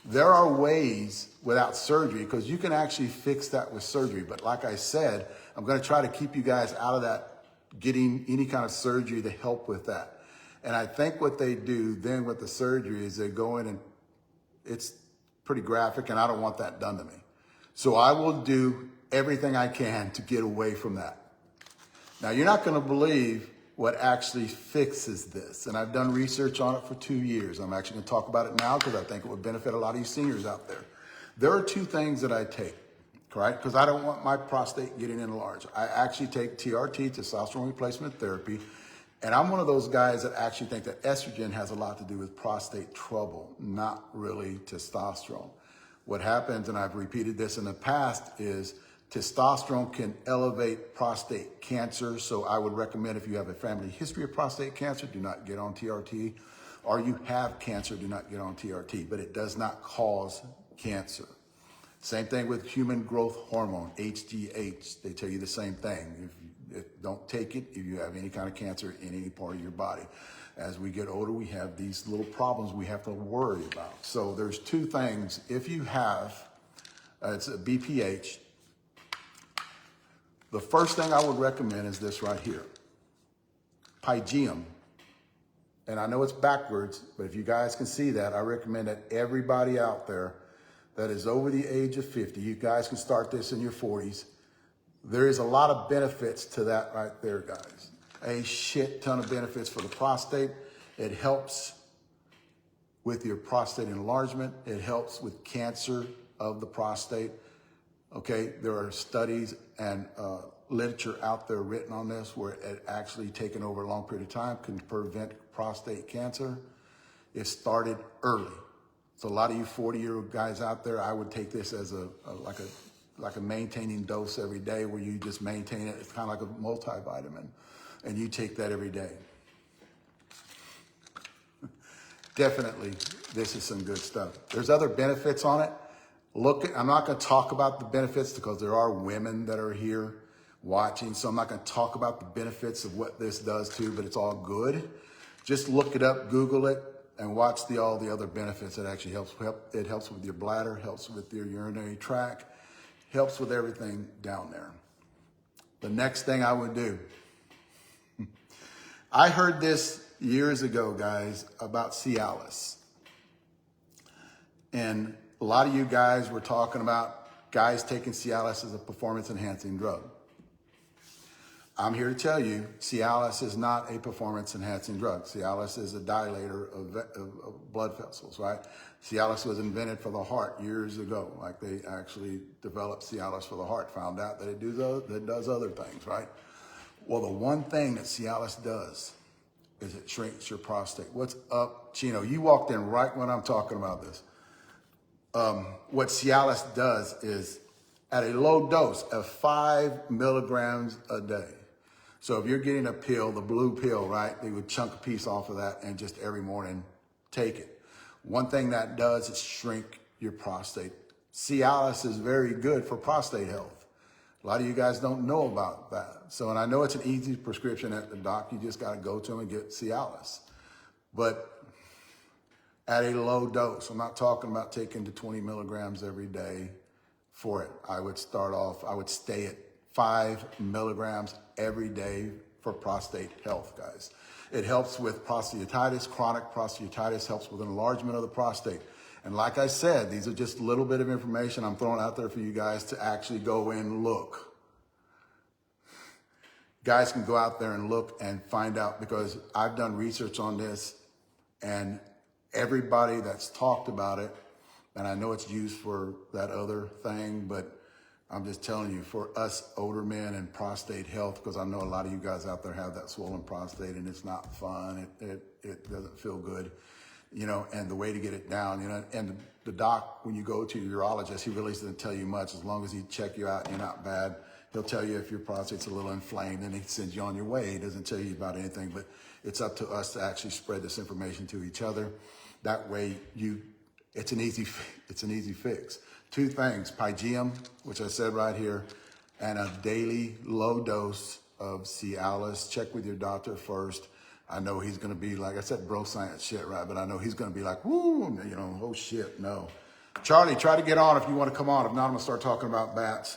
There are ways without surgery because you can actually fix that with surgery. But like I said, I'm going to try to keep you guys out of that, getting any kind of surgery to help with that. And I think what they do then with the surgery is they go in and it's pretty graphic, and I don't want that done to me. So I will do everything I can to get away from that. Now, you're not going to believe what actually fixes this. And I've done research on it for 2 years. I'm actually going to talk about it now because I think it would benefit a lot of you seniors out there. There are 2 things that I take, right? Because I don't want my prostate getting enlarged. I actually take TRT, testosterone replacement therapy, and I'm one of those guys that actually think that estrogen has a lot to do with prostate trouble, not really testosterone. What happens, and I've repeated this in the past, is testosterone can elevate prostate cancer. So I would recommend if you have a family history of prostate cancer, do not get on TRT. Or you have cancer, do not get on TRT. But it does not cause cancer. Same thing with human growth hormone, HGH. They tell you the same thing. Don't take it if you have any kind of cancer in any part of your body. As we get older, we have these little problems we have to worry about. So there's 2 things. If you have, it's a BPH, the first thing I would recommend is this right here, Pygeum. And I know it's backwards, but if you guys can see that, I recommend that everybody out there that is over the age of 50, you guys can start this in your 40s. There is a lot of benefits to that right there, guys. A shit ton of benefits for the prostate. It helps with your prostate enlargement. It helps with cancer of the prostate. Okay, there are studies and literature out there written on this where it actually taken over a long period of time can prevent prostate cancer. It started early. So a lot of you 40-year-old guys out there, I would take this as like a maintaining dose every day where you just maintain it. It's kind of like a multivitamin, and you take that every day. Definitely, this is some good stuff. There's other benefits on it. I'm not going to talk about the benefits because there are women that are here watching, so I'm not going to talk about the benefits of what this does too, but it's all good. Just look it up, Google it, and watch all the other benefits. It actually helps. It helps with your bladder, helps with your urinary tract, helps with everything down there. The next thing I would do, I heard this years ago, guys, about Cialis. And a lot of you guys were talking about guys taking Cialis as a performance-enhancing drug. I'm here to tell you, Cialis is not a performance-enhancing drug. Cialis is a dilator of blood vessels, right? Cialis was invented for the heart years ago. Like they actually developed Cialis for the heart, found out that it does other things, right? Well, the one thing that Cialis does is it shrinks your prostate. What's up, Chino? You walked in right when I'm talking about this. What Cialis does is at a low dose of 5 milligrams a day. So if you're getting a pill, the blue pill, right, they would chunk a piece off of that and just every morning take it. One thing that does is shrink your prostate. Cialis is very good for prostate health. A lot of you guys don't know about that. So, and I know it's an easy prescription at the doc. You just got to go to them and get Cialis. But at a low dose, I'm not talking about taking to 20 milligrams every day for it. I would stay at 5 milligrams every day for prostate health, guys. It helps with prostatitis, chronic prostatitis, helps with enlargement of the prostate. And like I said, these are just a little bit of information I'm throwing out there for you guys to actually go and look. Guys can go out there and look and find out, because I've done research on this and everybody that's talked about it, and I know it's used for that other thing, but I'm just telling you, for us older men and prostate health, because I know a lot of you guys out there have that swollen prostate and it's not fun. It doesn't feel good, you know, and the way to get it down, you know, and the doc, when you go to your urologist, he really doesn't tell you much. As long as he check you out and you're not bad, he'll tell you if your prostate's a little inflamed, and he sends you on your way. He doesn't tell you about anything, but it's up to us to actually spread this information to each other. That way it's an easy fix. 2 things, Pygeum, which I said right here, and a daily low dose of Cialis. Check with your doctor first. I know he's going to be, like I said, bro science shit, right? But I know he's going to be like, woo, you know, oh shit, no. Charlie, try to get on if you want to come on. If not, I'm going to start talking about bats.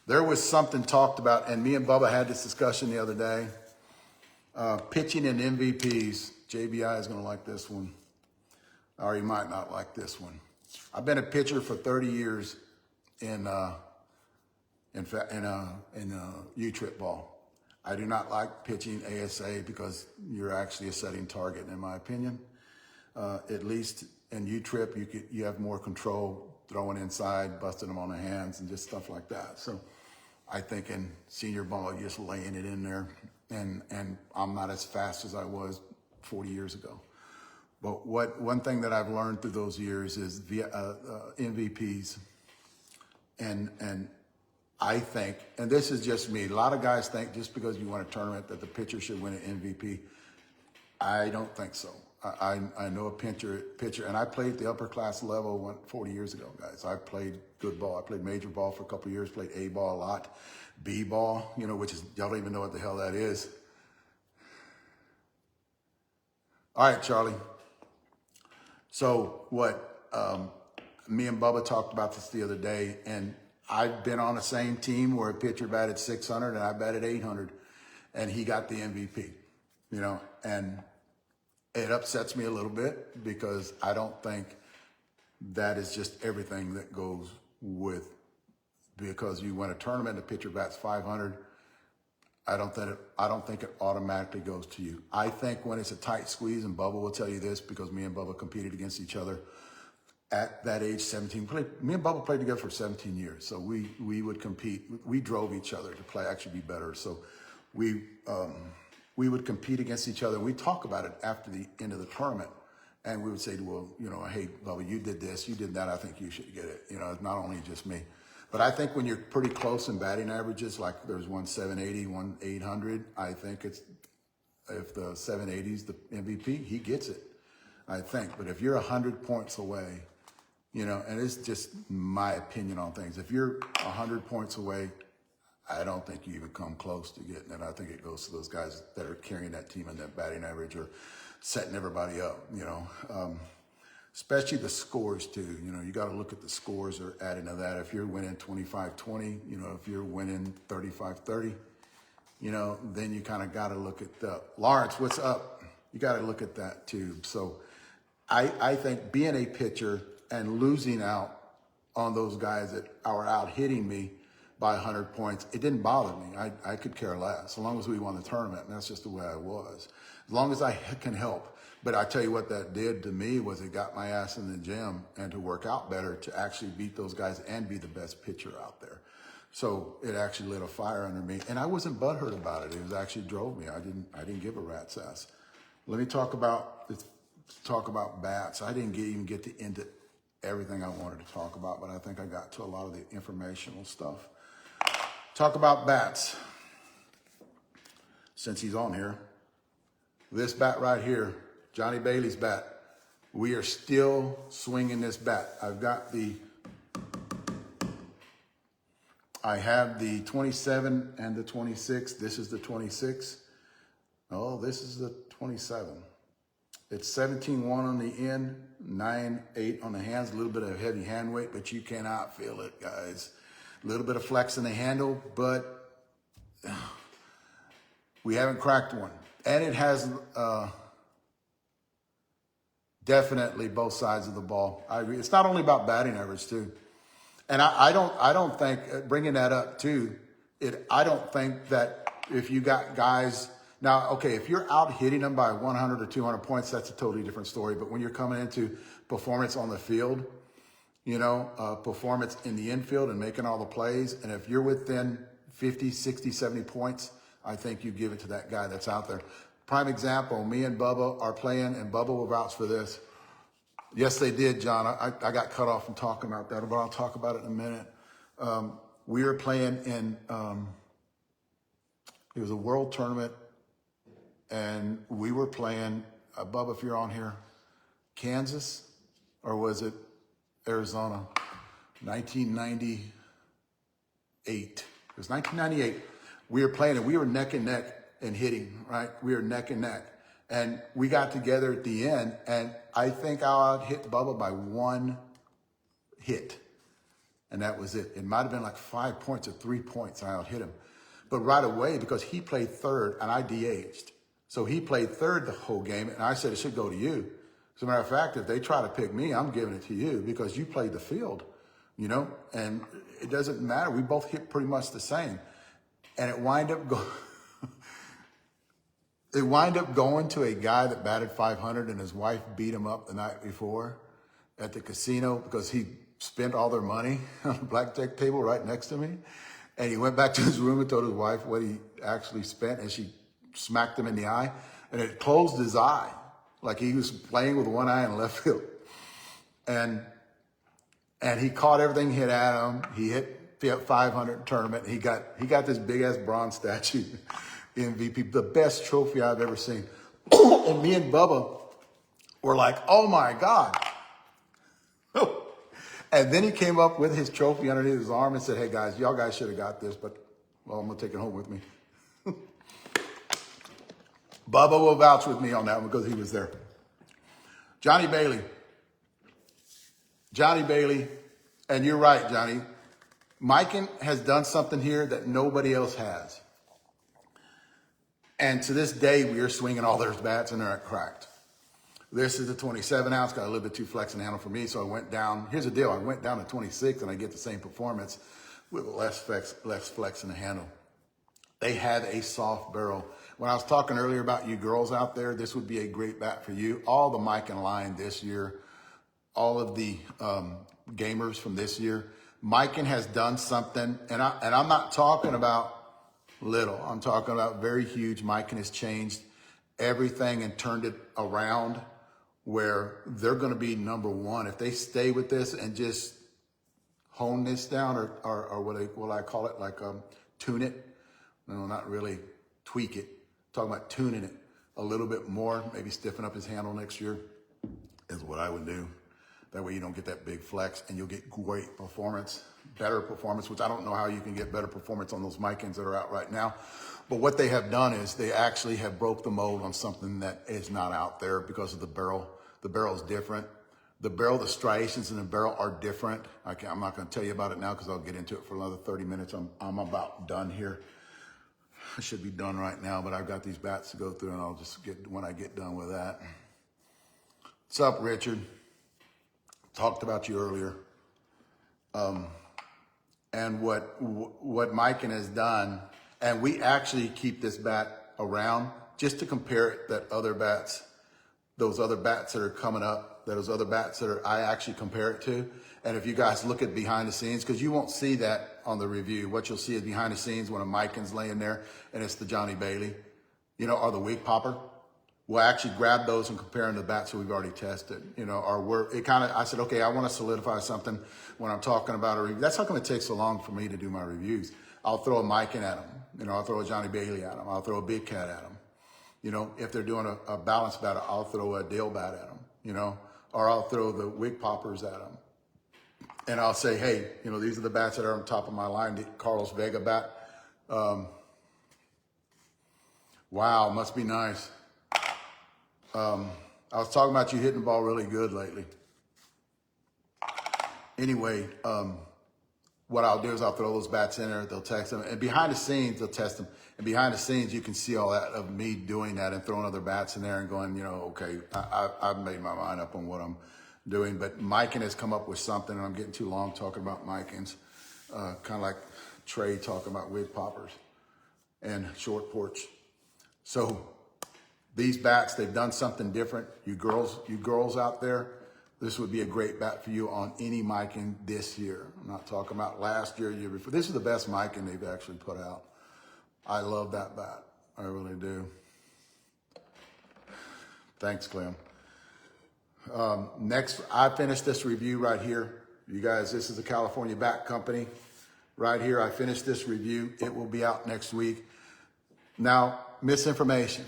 There was something talked about, and me and Bubba had this discussion the other day. Pitching and MVPs. JBI is going to like this one, or he might not like this one. I've been a pitcher for 30 years in U-trip ball. I do not like pitching ASA because you're actually a setting target, in my opinion. At least in U-trip, you have more control, throwing inside, busting them on the hands, and just stuff like that. So I think in senior ball, you're just laying it in there, and I'm not as fast as I was 40 years ago. But one thing that I've learned through those years is MVPs, and I think, and this is just me, a lot of guys think just because you win a tournament that the pitcher should win an MVP. I don't think so. I know a pitcher, and I played at the upper class level 40 years ago, guys. I played good ball. I played major ball for a couple of years, played A ball a lot, B ball, you know, which is, y'all don't even know what the hell that is. All right, Charlie. So me and Bubba talked about this the other day, and I've been on the same team where a pitcher batted 600 and I batted 800, and he got the MVP, you know, and it upsets me a little bit because I don't think that is just everything that goes with, because you win a tournament, the pitcher bats 500. I don't think it automatically goes to you. I think when it's a tight squeeze, and Bubba will tell you this because me and Bubba competed against each other at that age, 17. Me and Bubba played together for 17 years. So we would compete. We drove each other to play, actually be better. So we would compete against each other. We talk about it after the end of the tournament. And we would say, well, you know, hey, Bubba, you did this, you did that. I think you should get it. You know, it's not only just me. But I think when you're pretty close in batting averages, like there's one 780, one 800, I think it's, if the 780 is the MVP, he gets it, I think. But if you're 100 points away, you know, and it's just my opinion on things. If you're 100 points away, I don't think you even come close to getting it. I think it goes to those guys that are carrying that team in that batting average or setting everybody up, you know. Especially the scores too. You know, you got to look at the scores or adding to that. If you're winning 25-20, you know, if you're winning 35-30, you know, then you kind of got to look at the Lawrence, what's up? You got to look at that too. So I think being a pitcher and losing out on those guys that are out hitting me by 100 points, it didn't bother me. I could care less, as long as we won the tournament, and that's just the way I was. As long as I can help. But I tell you what that did to me was it got my ass in the gym and to work out better, to actually beat those guys and be the best pitcher out there. So it actually lit a fire under me, and I wasn't butthurt about it. It was actually drove me. I didn't give a rat's ass. Let me talk about bats. I didn't even get into everything I wanted to talk about, but I think I got to a lot of the informational stuff. Talk about bats. Since he's on here, this bat right here, Johnny Bailey's bat, we are still swinging this bat. I have the 27 and the 26. This is the 26. Oh, this is the 27. It's 17-1 on the end, 9-8 on the hands, a little bit of heavy hand weight, but you cannot feel it, guys. A little bit of flex in the handle, but we haven't cracked one. And it has definitely both sides of the ball. I agree. It's not only about batting average too. And I don't think, bringing that up too, I don't think that if you got guys, now, okay, if you're out hitting them by 100 or 200 points, that's a totally different story. But when you're coming into performance on the field, you know, performance in the infield and making all the plays, and if you're within 50, 60, 70 points, I think you give it to that guy that's out there. Prime example, me and Bubba are playing, and Bubba will vouch for this. Yes, they did, John. I got cut off from talking about that, but I'll talk about it in a minute. We were playing in, it was a world tournament, and we were playing, Bubba, if you're on here, Kansas, or was it Arizona? 1998. It was 1998. We were playing, and we were neck and neck in hitting, right? We were neck and neck. And we got together at the end, and I think I hit Bubba by one hit. And that was it. It might have been like 5 points or 3 points I out hit him. But right away, because he played third and I DH'd. So he played third the whole game, and I said it should go to you. As a matter of fact, if they try to pick me, I'm giving it to you because you played the field, you know? And it doesn't matter. We both hit pretty much the same. And it wind up going to a guy that batted 500, and his wife beat him up the night before at the casino because he spent all their money on a blackjack table right next to me. And he went back to his room and told his wife what he actually spent, and she smacked him in the eye, and it closed his eye like he was playing with one eye in left field. And he caught everything hit at him. He hit 500 tournament. He got this big ass bronze statue. MVP, the best trophy I've ever seen. And me and Bubba were like, oh my God. And then he came up with his trophy underneath his arm and said, hey guys, y'all guys should have got this, but well, I'm gonna take it home with me. Bubba will vouch with me on that one because he was there. Johnny Bailey, and you're right, Johnny. Mikan has done something here that nobody else has. And to this day, we are swinging all their bats and they're not cracked. This is a 27 ounce, got a little bit too flex in the handle for me. So I went down, here's the deal. I went down to 26 and I get the same performance with less flex in the handle. They had a soft barrel. When I was talking earlier about you girls out there, this would be a great bat for you. All the Mikan line this year, all of the gamers from this year, Mikan has done something, and I'm not talking about little. I'm talking about very huge. Mikan has changed everything and turned it around where they're going to be number one. If they stay with this and just hone this down or what I call it, like tune it. No, not really tweak it. Talking about tuning it a little bit more, maybe stiffen up his handle next year is what I would do. That way you don't get that big flex, and you'll get great performance, better performance, which I don't know how you can get better performance on those mic-ins that are out right now. But what they have done is they actually have broke the mold on something that is not out there because of the barrel. The barrel is different. The barrel, the striations in the barrel are different. I'm not going to tell you about it now because I'll get into it for another 30 minutes. I'm about done here. I should be done right now, but I've got these bats to go through, and I'll just get when I get done with that. What's up, Richard? Talked about you earlier. And what Mikan has done, and we actually keep this bat around just to compare it that other bats, those other bats that are coming up, those other bats that I actually compare it to. And if you guys look at behind the scenes, because you won't see that on the review, what you'll see is behind the scenes when a Mikan's laying there and it's the Johnny Bailey, or the wig popper. We'll actually grab those and compare them to bats that we've already tested, I said, okay, I want to solidify something when I'm talking about a review. That's how come it takes so long for me to do my reviews. I'll throw a Mikan at them. I'll throw a Johnny Bailey at them. I'll throw a Big Cat at them. If they're doing a balance bat, I'll throw a Dale bat at them, or I'll throw the wig poppers at them. And I'll say, hey, these are the bats that are on top of my line. The Carlos Vega bat. Wow, must be nice. I was talking about you hitting the ball really good lately. Anyway, what I'll do is I'll throw those bats in there. They'll text them. And behind the scenes, they'll test them. And behind the scenes, you can see all that of me doing that and throwing other bats in there and going, okay, I've made my mind up on what I'm doing. But Mikan has come up with something, and I'm getting too long talking about Mikans. Kind of like Trey talking about wig poppers and short porch. So these bats, they've done something different. You girls out there, this would be a great bat for you on any Mikan this year. I'm not talking about last year, year before. This is the best Mikan they've actually put out. I love that bat. I really do. Thanks, Clem. Next, I finished this review right here. You guys, this is the California Bat Company. Right here, I finished this review. It will be out next week. Now, misinformation.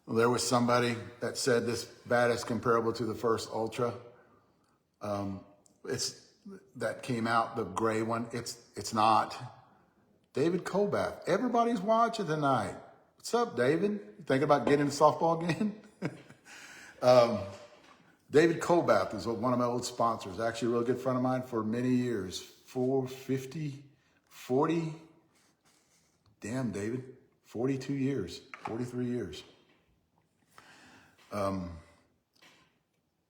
There was somebody that said this bat is comparable to the first Ultra. That came out, the gray one. It's not. David Kobath. Everybody's watching tonight. What's up, David? You thinking about getting a softball game? David Kobath is one of my old sponsors. Actually, a real good friend of mine for many years. 40. Damn, David. 42 years. 43 years.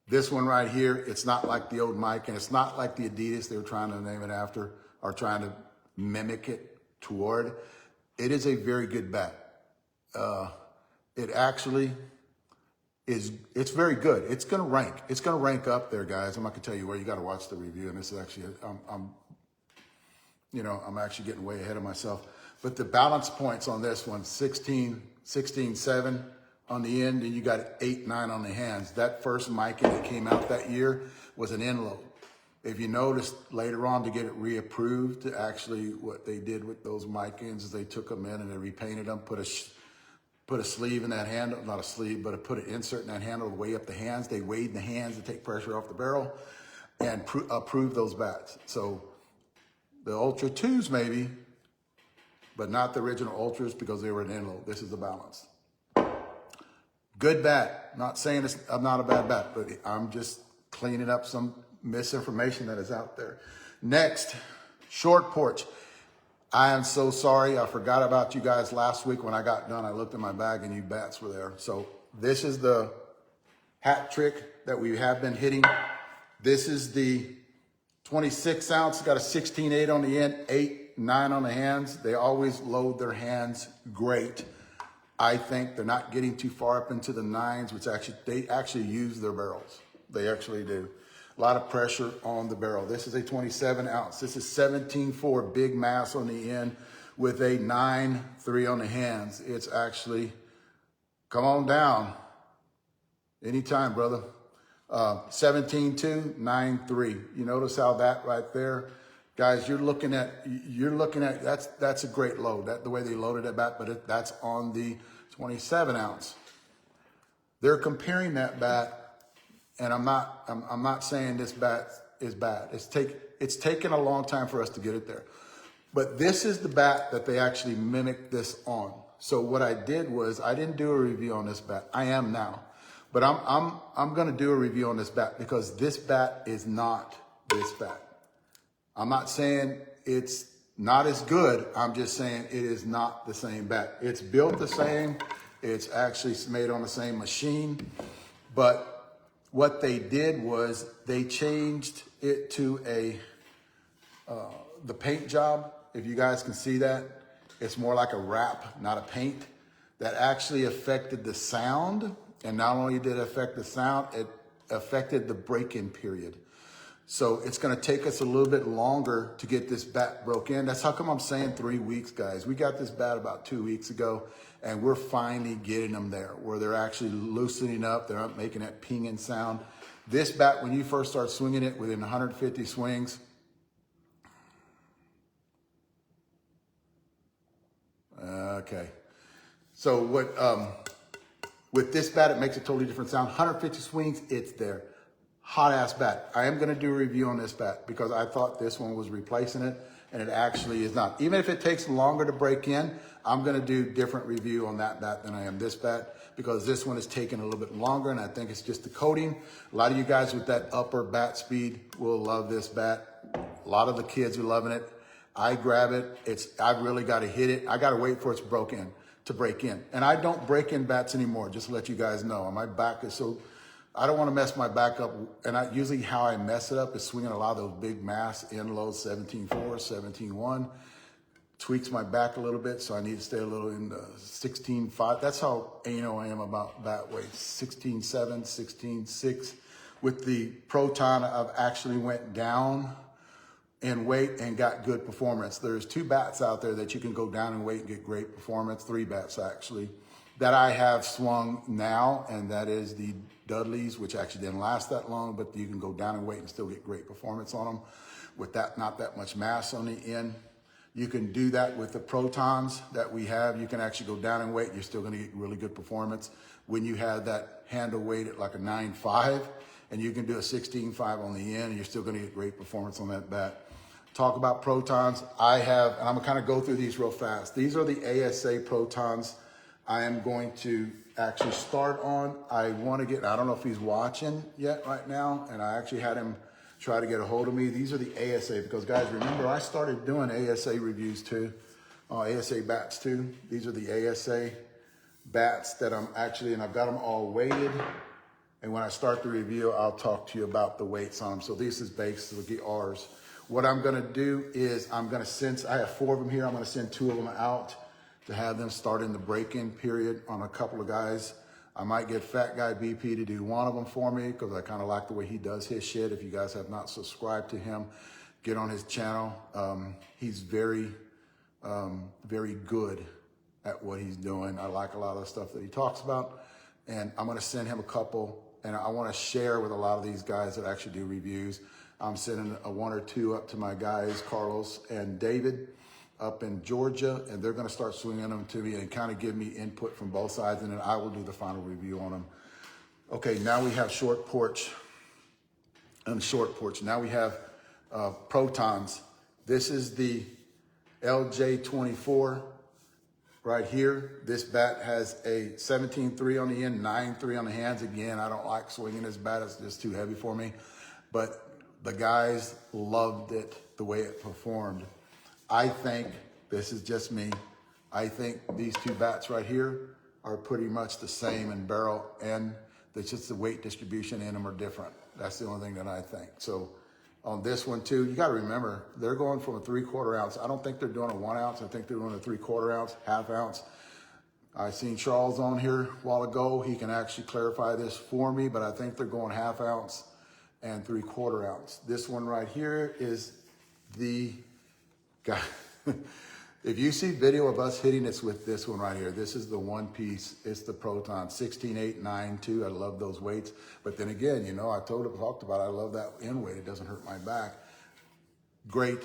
This one right here, it's not like the old Mikan, and it's not like the Adidas they were trying to name it after or trying to mimic it toward. It is a very good bat. It actually is, it's very good. It's going to rank. It's going to rank up there, guys. I'm not going to tell you where. You got to watch the review. And this is actually, I'm actually getting way ahead of myself. But the balance points on this one, 16, 7 on the end, and you got 8, 9 on the hands. That first Mikan that came out that year was an end load. If you noticed later on to get it reapproved, actually what they did with those Mikans is they took them in and they repainted them, put a sleeve in that handle, not a sleeve, but put an insert in that handle to weigh up the hands. They weighed the hands to take pressure off the barrel and approved those bats. So the Ultra 2s maybe, but not the original Ultras because they were an end load. This is the balance. Good bat. Not saying I'm not a bad bat, but I'm just cleaning up some misinformation that is out there. Next, short porch. I am so sorry. I forgot about you guys last week when I got done. I looked in my bag and you bats were there. So this is the hat trick that we have been hitting. This is the 26 ounce. Got a 16.8 on the end, 8, 9 on the hands. They always load their hands great. I think they're not getting too far up into the 9s, which they actually use their barrels. They actually do. A lot of pressure on the barrel. This is a 27 ounce. This is 17.4 big mass on the end with a 9.3 on the hands. It's actually, come on down. Anytime, brother. 17.2, 9.3. You notice how that right there, guys, you're looking at, that's a great load. The way they loaded that bat, but that's on the 27 ounce. They're comparing that bat And I'm not saying this bat is bad. It's taken a long time for us to get it there. But this is the bat that they actually mimicked this on. So what I did was I didn't do a review on this bat. I am now. But I'm going to do a review on this bat because this bat is not this bat. I'm not saying it's not as good. I'm just saying it is not the same bat. It's built the same. It's actually made on the same machine. But what they did was they changed it to the paint job. If you guys can see that, it's more like a wrap, not a paint. That actually affected the sound. And not only did it affect the sound, it affected the break-in period. So it's going to take us a little bit longer to get this bat broke in. That's how come I'm saying 3 weeks, guys. We got this bat about 2 weeks ago, and we're finally getting them there where they're actually loosening up. They're not making that pinging sound. This bat, when you first start swinging it within 150 swings, okay. So with this bat, it makes a totally different sound. 150 swings, it's there. Hot ass bat. I am going to do a review on this bat because I thought this one was replacing it, and it actually is not. Even if it takes longer to break in, I'm going to do different review on that bat than I am this bat because this one is taking a little bit longer, and I think it's just the coating. A lot of you guys with that upper bat speed will love this bat. A lot of the kids are loving it. I grab it. I've really got to hit it. I got to wait for it to break in. And I don't break in bats anymore, just to let you guys know. My back is so, I don't want to mess my back up. And usually how I mess it up is swinging a lot of those big mass end loads, 17.4, 17.1. Tweaks my back a little bit, so I need to stay a little in the 16.5. That's how I am about bat weight, 16.7, 16.6. With the Proton, I've actually went down in weight and got good performance. There's 2 bats out there that you can go down in weight and get great performance, 3 bats actually, that I have swung now, and that is the Dudleys, which actually didn't last that long, but you can go down in weight and still get great performance on them with that, not that much mass on the end. You can do that with the Protons that we have. You can actually go down in weight. You're still going to get really good performance when you have that handle weight at like a 9.5, and you can do a 16.5 on the end, and you're still going to get great performance on that bat. Talk about Protons. And I'm going to kind of go through these real fast. These are the ASA Protons I am going to actually start on. I don't know if he's watching yet right now, and I actually had him try to get a hold of me. These are the ASA, because guys, remember I started doing ASA reviews too, ASA bats too. These are the ASA bats that I'm actually, and I've got them all weighted. And when I start the review, I'll talk to you about the weights on them. So this is basically ours. What I'm gonna do is I have 4 of them here. I'm gonna send 2 of them out to have them start in the break-in period on a couple of guys. I might get Fat Guy BP to do 1 of them for me because I kind of like the way he does his shit. If you guys have not subscribed to him, get on his channel. He's very, very good at what he's doing. I like a lot of the stuff that he talks about. And I'm going to send him a couple. And I want to share with a lot of these guys that actually do reviews. I'm sending 1 or 2 up to my guys, Carlos and David, up in Georgia, and they're going to start swinging them to me and kind of give me input from both sides, and then I will do the final review on them. Okay, now we have short porch. Now we have Protons. This is the LJ24 right here. This bat has a 17.3 on the end, 9.3 on the hands. Again, I don't like swinging this bat. It's just too heavy for me. But the guys loved it, the way it performed. I think, this is just me, I think these 2 bats right here are pretty much the same in barrel, and it's just the weight distribution in them are different. That's the only thing that I think. So on this one too, you got to remember, they're going from a 3/4 ounce. I don't think they're doing a 1 ounce. I think they're doing a 3/4 ounce, half ounce. I seen Charles on here a while ago. He can actually clarify this for me, but I think they're going half ounce and 3/4 ounce. This one right here is the guy. If you see video of us hitting this with this one right here, this is the 1 piece. It's the Proton 16.8, 9.2. I love those weights. But then again, I talked about I love that end weight. It doesn't hurt my back. Great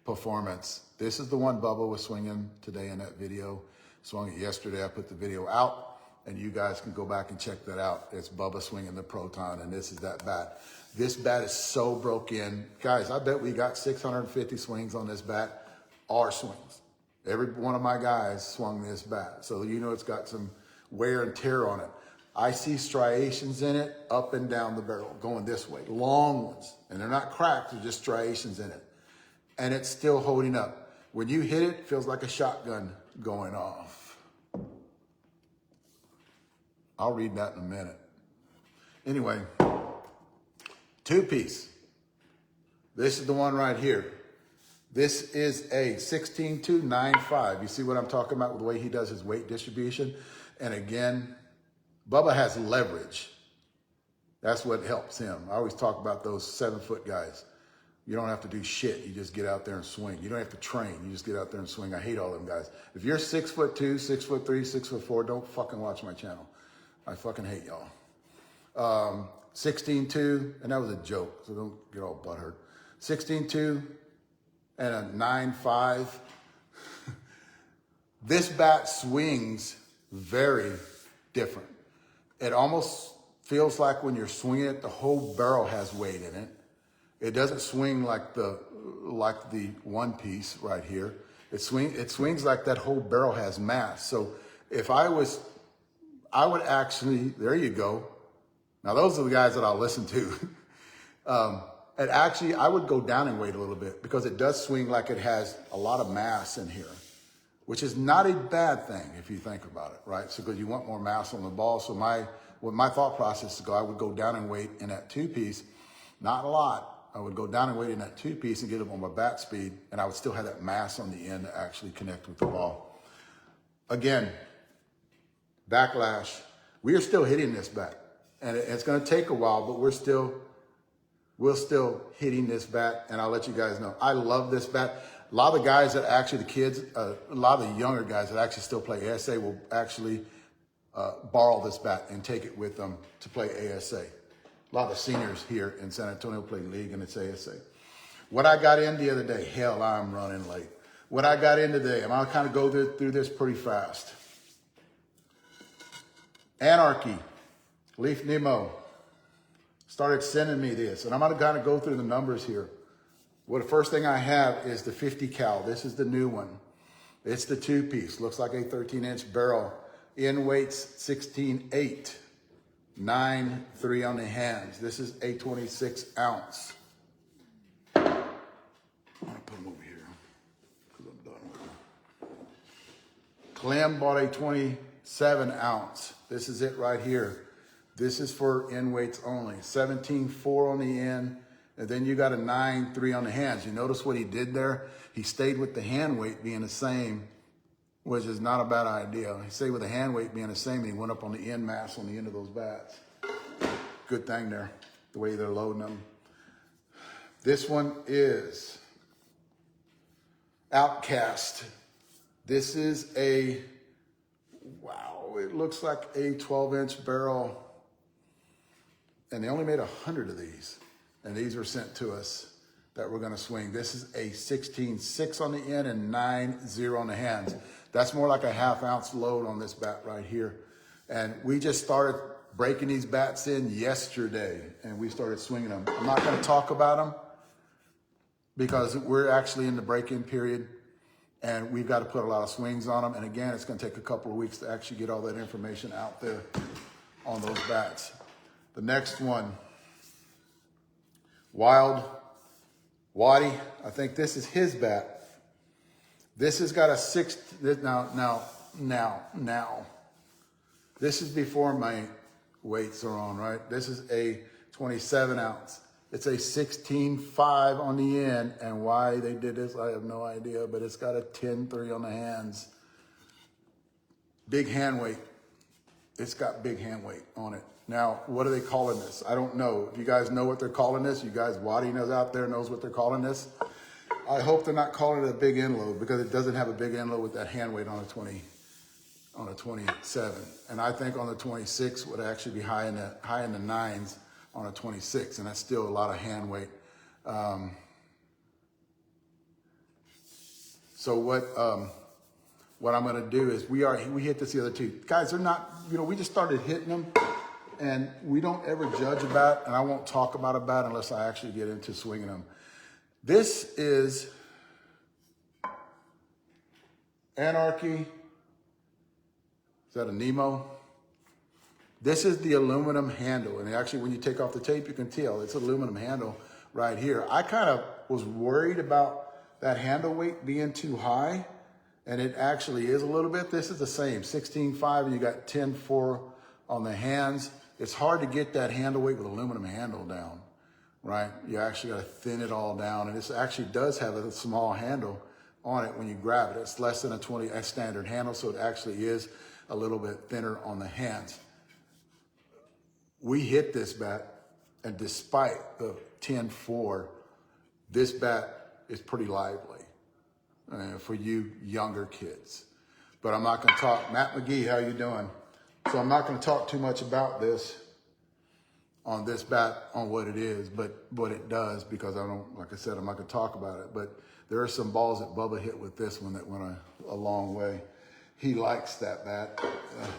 performance. This is the one Bubba was swinging today in that video. Swung it yesterday. I put the video out. and you guys can go back and check that out. It's Bubba swinging the Proton, and this is that bat. This bat is so broke in. Guys, I bet we got 650 swings on this bat, our swings. Every one of my guys swung this bat. So you know it's got some wear and tear on it. I see striations in it up and down the barrel, going this way, long ones. And they're not cracked, they're just striations in it. And it's still holding up. When you hit it, it feels like a shotgun going off. I'll read that in a minute. Anyway, two-piece. This is the one right here. This is a 16.295. You see what I'm talking about with the way he does his weight distribution? And again, Bubba has leverage. That's what helps him. I always talk about those 7-foot guys. You don't have to do shit. You just get out there and swing. You don't have to train. You just get out there and swing. I hate all them guys. If you're 6'2", 6'3", 6'4", don't fucking watch my channel. I fucking hate y'all. 16.2, and that was a joke, so don't get all butthurt. 16.2 and a 9.5. This bat swings very different. It almost feels like when you're swinging it, the whole barrel has weight in it. It doesn't swing like the one piece right here. It swings like that whole barrel has mass. So if I would actually, there you go. Now those are the guys that I'll listen to. And actually I would go down in weight a little bit because it does swing like it has a lot of mass in here, which is not a bad thing if you think about it, right? So because you want more mass on the ball. So my thought process to go, I would go down in weight in that two-piece, not a lot. I would go down in weight in that two-piece and get up on my bat speed, and I would still have that mass on the end to actually connect with the ball. Again, backlash. We are still hitting this bat, and it's going to take a while, but we're still hitting this bat, and I'll let you guys know. I love this bat. A lot of the guys that actually, the kids, a lot of the younger guys that actually still play ASA will actually borrow this bat and take it with them to play ASA. A lot of seniors here in San Antonio play league and it's ASA. What I got in the other day, hell, I'm running late. What I got in today, and I'll kind of go through this pretty fast. Anarchy, Leaf Nemo, started sending me this, and I'm gonna kind of go through the numbers here. Well, the first thing I have is the 50 cal. This is the new one. It's the two-piece, looks like a 13-inch barrel. In weights 16.8. 9.3 on the hands. This is a 26 ounce. I'm gonna put them over here because I'm done with them. Clem bought a 27 ounce. This is it right here. This is for in weights only. 17.4 on the end, and then you got a 9.3 on the hands. You notice what he did there? He stayed with the hand weight being the same, which is not a bad idea. He stayed with the hand weight being the same, and he went up on the end mass on the end of those bats. Good thing there, the way they're loading them. This one is Outcast. This is a, wow, it looks like a 12-inch barrel. And they only made 100 of these. And these were sent to us that we're gonna swing. This is a 16.6 on the end and 9.0 on the hands. That's more like a half-ounce load on this bat right here. And we just started breaking these bats in yesterday, and we started swinging them. I'm not going to talk about them because we're actually in the break-in period, and we've got to put a lot of swings on them. And again, it's going to take a couple of weeks to actually get all that information out there on those bats. The next one, Wild Waddy. I think this is his bat. This has got a 6, now. This is before my weights are on, right? This is a 27 ounce. It's a 16.5 on the end, and why they did this, I have no idea, but it's got a 10.3 on the hands. Big hand weight. It's got big hand weight on it. Now, what are they calling this? I don't know. If you guys know what they're calling this, you guys, Waddy knows out there knows what they're calling this. I hope they're not calling it a big end load because it doesn't have a big end load with that hand weight on a 27. And I think on the 26 would actually be high in the nines on a 26, and that's still a lot of hand weight. So what I'm gonna do is we hit this the other two. Guys, they're not, we just started hitting them, and we don't ever judge a bat, and I won't talk about a bat unless I actually get into swinging them. This is Anarchy. Is that a Nemo? This is the aluminum handle. And actually, when you take off the tape, you can tell it's aluminum handle right here. I kind of was worried about that handle weight being too high, and it actually is a little bit. This is the same, 16.5, and you got 10.4 on the hands. It's hard to get that handle weight with aluminum handle down, right? You actually got to thin it all down, and this actually does have a small handle on it when you grab it. It's less than a 20 standard handle, so it actually is a little bit thinner on the hands. We hit this bat, and despite the 10.4, this bat is pretty lively for you younger kids. But I'm not going to talk. Matt McGee, how you doing? So I'm not going to talk too much about this on this bat, on what it is, but what it does, because I don't, like I said, I'm not going to talk about it. But there are some balls that Bubba hit with this one that went a long way. He likes that bat,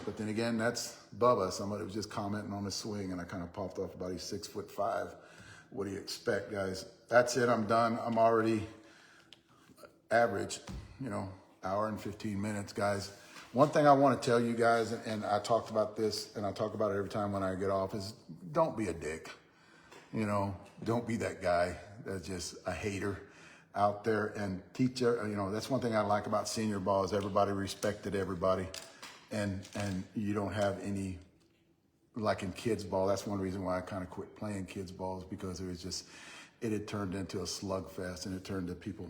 but then again, that's Bubba. Somebody was just commenting on his swing, and I kind of popped off about he's 6'5". What do you expect, guys? That's it. I'm done. I'm already average, hour and 15 minutes, guys. One thing I want to tell you guys, and I talked about this, and I talk about it every time when I get off, is don't be a dick. Don't be that guy that's just a hater out there, and teach, that's one thing I like about senior ball is everybody respected everybody, and you don't have any, like in kids ball. That's one reason why I kind of quit playing kids balls, because it had turned into a slugfest, and it turned to people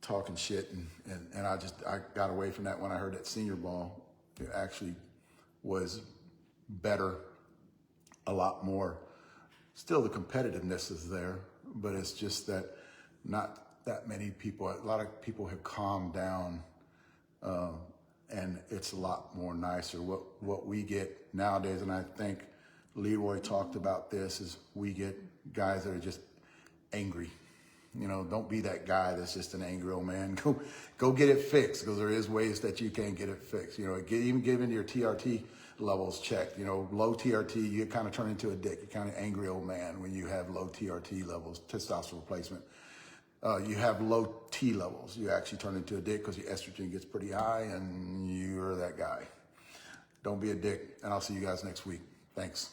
talking shit, and I got away from that when I heard that senior ball, it actually was better, a lot more. Still the competitiveness is there, but it's just that not that many people, a lot of people have calmed down, and it's a lot more nicer. What we get nowadays, and I think Leroy talked about this, is we get guys that are just angry. Don't be that guy that's just an angry old man. Go get it fixed, because there is ways that you can get it fixed. Even getting your TRT levels checked. Low TRT, you kind of turn into a dick. You're kind of angry old man when you have low TRT levels, testosterone replacement. You have low T levels, you actually turn into a dick because your estrogen gets pretty high, and you're that guy. Don't be a dick, and I'll see you guys next week. Thanks.